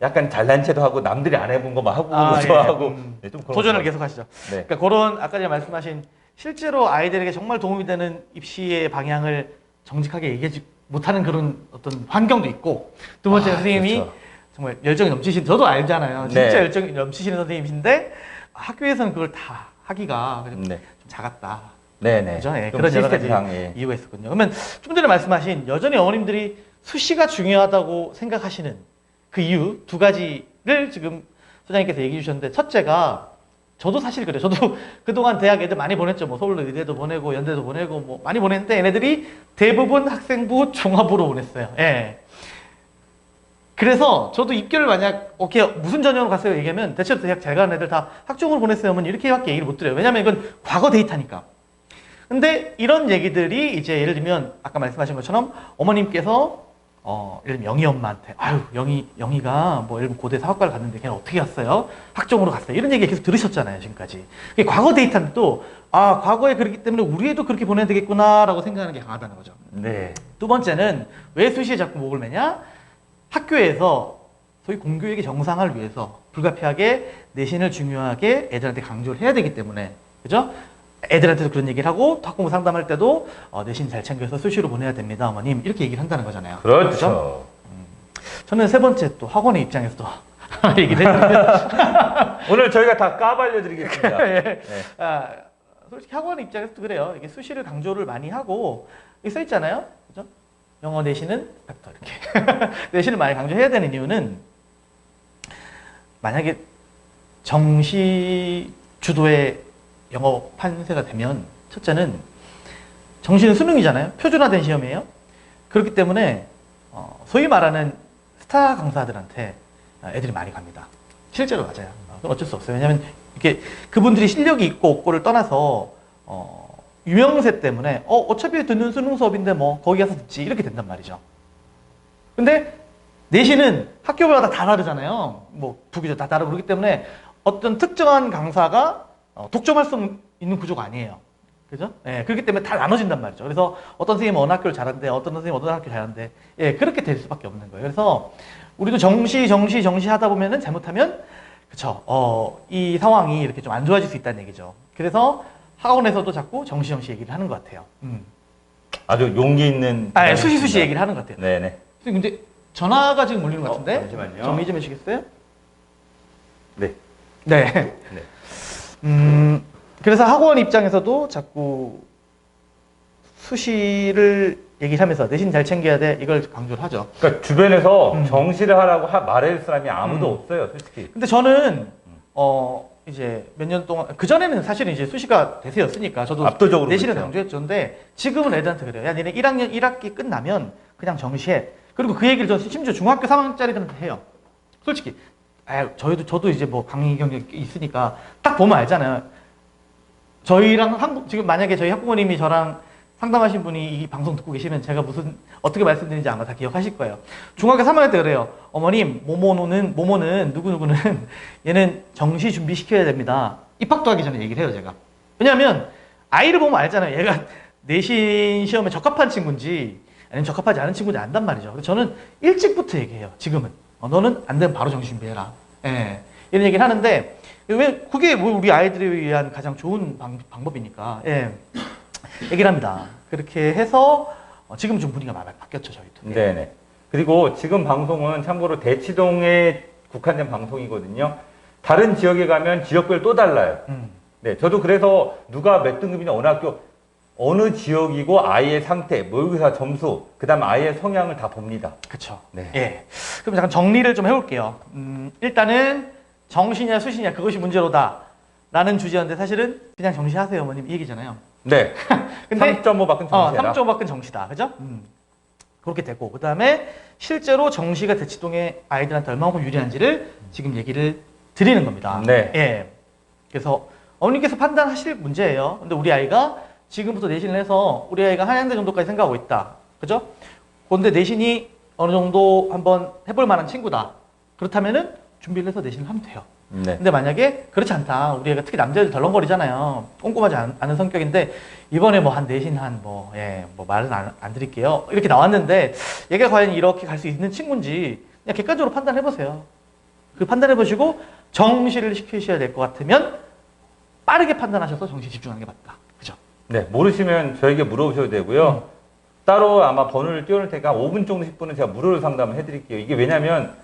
약간 잘난 체도 하고 남들이 안 해본 거만 하고 좋아하고 네, 좀 그런 도전을 거. 계속 하시죠. 네. 그러니까 그런 아까 전에 말씀하신 실제로 아이들에게 정말 도움이 되는 입시의 방향을 정직하게 얘기하지 못하는 그런 어떤 환경도 있고 두 번째 선생님이 그렇죠. 정말 열정이 넘치신 저도 알잖아요. 진짜 네. 열정이 넘치시는 선생님이신데 학교에서는 그걸 다 하기가 좀 네. 작았다. 네네. 그죠? 예, 좀 그런 여러 가지 시스템상, 예. 이유가 있었군요. 그러면 좀 전에 말씀하신 여전히 어머님들이 수시가 중요하다고 생각하시는 그 이유 두 가지를 지금 소장님께서 얘기해 주셨는데 첫째가 저도 사실 그래요. 저도 그동안 대학 애들 많이 보냈죠. 뭐 서울대 의대도 보내고 연대도 보내고 뭐 많이 보냈는데 얘네들이 대부분 학생부 종합으로 보냈어요. 예. 그래서 저도 입결을 만약 오케이 무슨 전형으로 갔어요 얘기하면 대체로 대학 잘 가는 애들 다 학종으로 보냈어요 하면 이렇게밖에 얘기를 못 드려요. 왜냐면 이건 과거 데이터니까. 근데 이런 얘기들이 이제 예를 들면 아까 말씀하신 것처럼 어머님께서 예를 들면 영희 엄마한테 아유 영희가 뭐 예를 들면 고대 사학과를 갔는데 걔는 어떻게 갔어요? 학종으로 갔어요. 이런 얘기 계속 들으셨잖아요 지금까지. 그게 과거 데이터는 또 과거에 그렇기 때문에 우리 애도 그렇게 보내야 되겠구나라고 생각하는 게 강하다는 거죠. 네. 두 번째는 왜 수시에 자꾸 목을 매냐? 학교에서 소위 공교육의 정상화를 위해서 불가피하게 내신을 중요하게 애들한테 강조를 해야 되기 때문에 그죠? 애들한테도 그런 얘기를 하고 학부모 상담할 때도 내신 잘 챙겨서 수시로 보내야 됩니다 어머님 이렇게 얘기를 한다는 거잖아요. 그렇죠. 그죠? 저는 세 번째 또 학원의 입장에서 또 하나 얘기를 해드리면 오늘 저희가 다 까발려드리겠습니다. 예. 네. 솔직히 학원의 입장에서도 그래요. 이게 수시를 강조를 많이 하고 여기 써 있잖아요. 그죠? 영어 내신은 100% 이렇게 내신을 많이 강조해야 되는 이유는 만약에 정시 주도의 영어 판세가 되면 첫째는 정시는 수능이잖아요. 표준화된 시험이에요. 그렇기 때문에 소위 말하는 스타 강사들한테 애들이 많이 갑니다. 실제로 맞아요. 그건 어쩔 수 없어요. 왜냐하면 이렇게 그분들이 실력이 있고 없고를 떠나서 유명세 때문에 어차피 듣는 수능 수업인데 뭐 거기 가서 듣지 이렇게 된단 말이죠. 근데 내신은 학교마다 다 다르잖아요. 뭐 부기도 다 다르고 그렇기 때문에 어떤 특정한 강사가 독점할 수 있는 구조가 아니에요. 그죠? 예, 그렇기 때문에 다 나눠진단 말이죠. 그래서 어떤 선생님은 어느 학교를 잘하는데 어떤 선생님은 어느 학교 잘하는데 예, 그렇게 될 수밖에 없는 거예요. 그래서 우리도 정시 하다 보면은 잘못하면 그쵸 이 상황이 이렇게 좀 안 좋아질 수 있다는 얘기죠. 그래서 학원에서도 자꾸 정시 얘기를 하는 것 같아요. 아주 용기 있는. 수시 얘기를 하는 것 같아요. 네네. 근데 전화가 지금 울리는 것 같은데 잠시만요. 정리 좀 해주시겠어요? 네. 네. 그래서 학원 입장에서도 자꾸 수시를 얘기를 하면서 내신 잘 챙겨야 돼 이걸 강조를 하죠. 그러니까 주변에서 정시를 하라고 말할 사람이 아무도 없어요, 솔직히. 근데 저는 이제 몇 년 동안 그 전에는 사실은 이제 수시가 대세였으니까 저도 압도적으로 내신을 그렇죠. 강조했죠. 근데 지금은 애들한테 그래요. 야, 니네 1학년 1학기 끝나면 그냥 정시해. 그리고 그 얘기를 저 심지어 중학교 3학년짜리들한테 해요. 솔직히. 저도 이제 뭐 강의 경력이 있으니까 딱 보면 알잖아요. 저희랑 지금 만약에 저희 학부모님이 저랑 상담하신 분이 이 방송 듣고 계시면 제가 어떻게 말씀드리는지 아마 다 기억하실 거예요. 중학교 3학년 때 그래요. 어머님, 모모는, 누구누구는 얘는 정시 준비시켜야 됩니다. 입학도 하기 전에 얘기를 해요, 제가. 왜냐하면 아이를 보면 알잖아요. 얘가 내신 시험에 적합한 친구인지 아니면 적합하지 않은 친구인지 안단 말이죠. 그래서 저는 일찍부터 얘기해요, 지금은. 너는 안 되면 바로 정시 준비해라. 예. 이런 얘기를 하는데, 그게 우리 아이들을 위한 가장 좋은 방법이니까. 예. 얘기를 합니다. 그렇게 해서 지금 좀 분위기가 많이 바뀌었죠, 저희도. 네네. 그리고 지금 방송은 참고로 대치동에 국한된 방송이거든요. 다른 지역에 가면 지역별 또 달라요. 네, 저도 그래서 누가 몇 등급이냐 어느 학교 어느 지역이고 아이의 상태, 모의고사 점수, 그다음 아이의 성향을 다 봅니다. 그렇죠. 네. 예. 그럼 잠깐 정리를 좀 해볼게요. 일단은 정시냐 수시냐 그것이 문제로다. 라는 주제였는데 사실은 그냥 정시하세요, 어머님 이 얘기잖아요. 네. 근데 3.5밖은 정시해라. 3.5밖은 정시다. 그죠? 그렇게 되고 그 다음에 실제로 정시가 대치동의 아이들한테 얼마만큼 유리한지를 지금 얘기를 드리는 겁니다. 네. 예. 그래서 어머님께서 판단하실 문제예요. 근데 우리 아이가 지금부터 내신을 해서 우리 아이가 한양대 정도까지 생각하고 있다. 그죠? 그런데 내신이 어느 정도 한번 해볼 만한 친구다. 그렇다면은 준비를 해서 내신을 하면 돼요. 네. 근데 만약에 그렇지 않다. 우리 애가 특히 남자들 덜렁거리잖아요. 꼼꼼하지 않은 성격인데 이번에 뭐 한 내신 뭐 말은 안 드릴게요. 이렇게 나왔는데 얘가 과연 이렇게 갈 수 있는 친구인지 그냥 객관적으로 판단해보세요. 그 판단해보시고 정시를 시키셔야 될 것 같으면 빠르게 판단하셔서 정시 집중하는 게 맞다. 그죠? 네, 모르시면 저에게 물어보셔도 되고요. 따로 아마 번호를 띄워놓을 테니까 5분 정도 10분은 제가 무료로 상담을 해드릴게요. 이게 왜냐면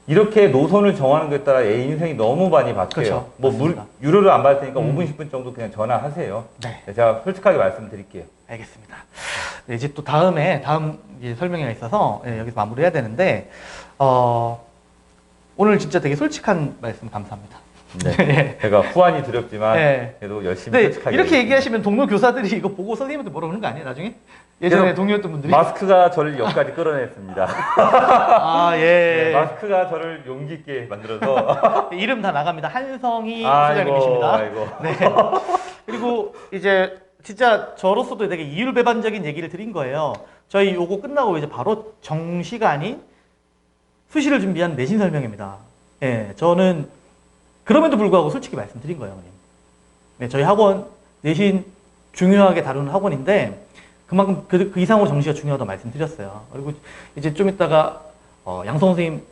이렇게 노선을 정하는 것에 따라 애 인생이 너무 많이 바뀌어요. 그렇죠. 뭐 맞습니다. 유료를 안 받을 테니까 5분 10분 정도 그냥 전화하세요. 네. 네, 제가 솔직하게 말씀드릴게요. 알겠습니다. 네, 이제 또 다음 이제 설명회가 있어서 여기서 마무리해야 되는데 오늘 진짜 되게 솔직한 말씀 감사합니다. 네. 제가 후환이 두렵지만 네. 그래도 열심히 근데 솔직하게 이렇게 얘기했습니다. 얘기하시면 동료 교사들이 이거 보고 선생님한테 뭐라 그러는 거 아니에요? 나중에? 예전에 동료였던 분들이? 마스크가 저를 여기까지 끌어냈습니다. 아, 예. 네, 마스크가 저를 용기 있게 만들어서 이름 다 나갑니다. 한성희 아이고, 소장님이십니다. 아이고. 네. 그리고 이제 진짜 저로서도 되게 이율배반적인 얘기를 드린 거예요. 저희 요거 끝나고 이제 바로 정시가 아닌 수시를 준비한 내신 설명입니다. 예, 저는 그럼에도 불구하고 솔직히 말씀드린 거예요, 어머님. 네, 저희 학원 내신 중요하게 다루는 학원인데 그만큼 그 이상으로 정시가 중요하다고 말씀드렸어요. 그리고 이제 좀 이따가 양성 선생님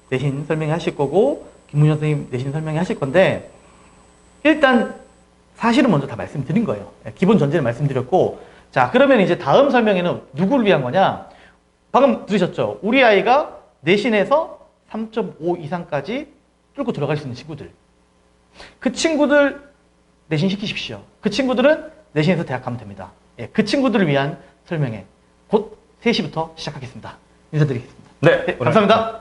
내신 설명회 하실 거고 김문현 선생님 내신 설명회 하실 건데 일단 사실은 먼저 다 말씀드린 거예요. 기본 전제를 말씀드렸고 자 그러면 이제 다음 설명회는 누구를 위한 거냐? 방금 들으셨죠? 우리 아이가 내신에서 3.5 이상까지 뚫고 들어갈 수 있는 친구들. 그 친구들 내신 시키십시오. 그 친구들은 내신에서 대학 가면 됩니다. 예, 그 친구들을 위한 설명회 곧 3시부터 시작하겠습니다. 인사드리겠습니다. 네, 감사합니다.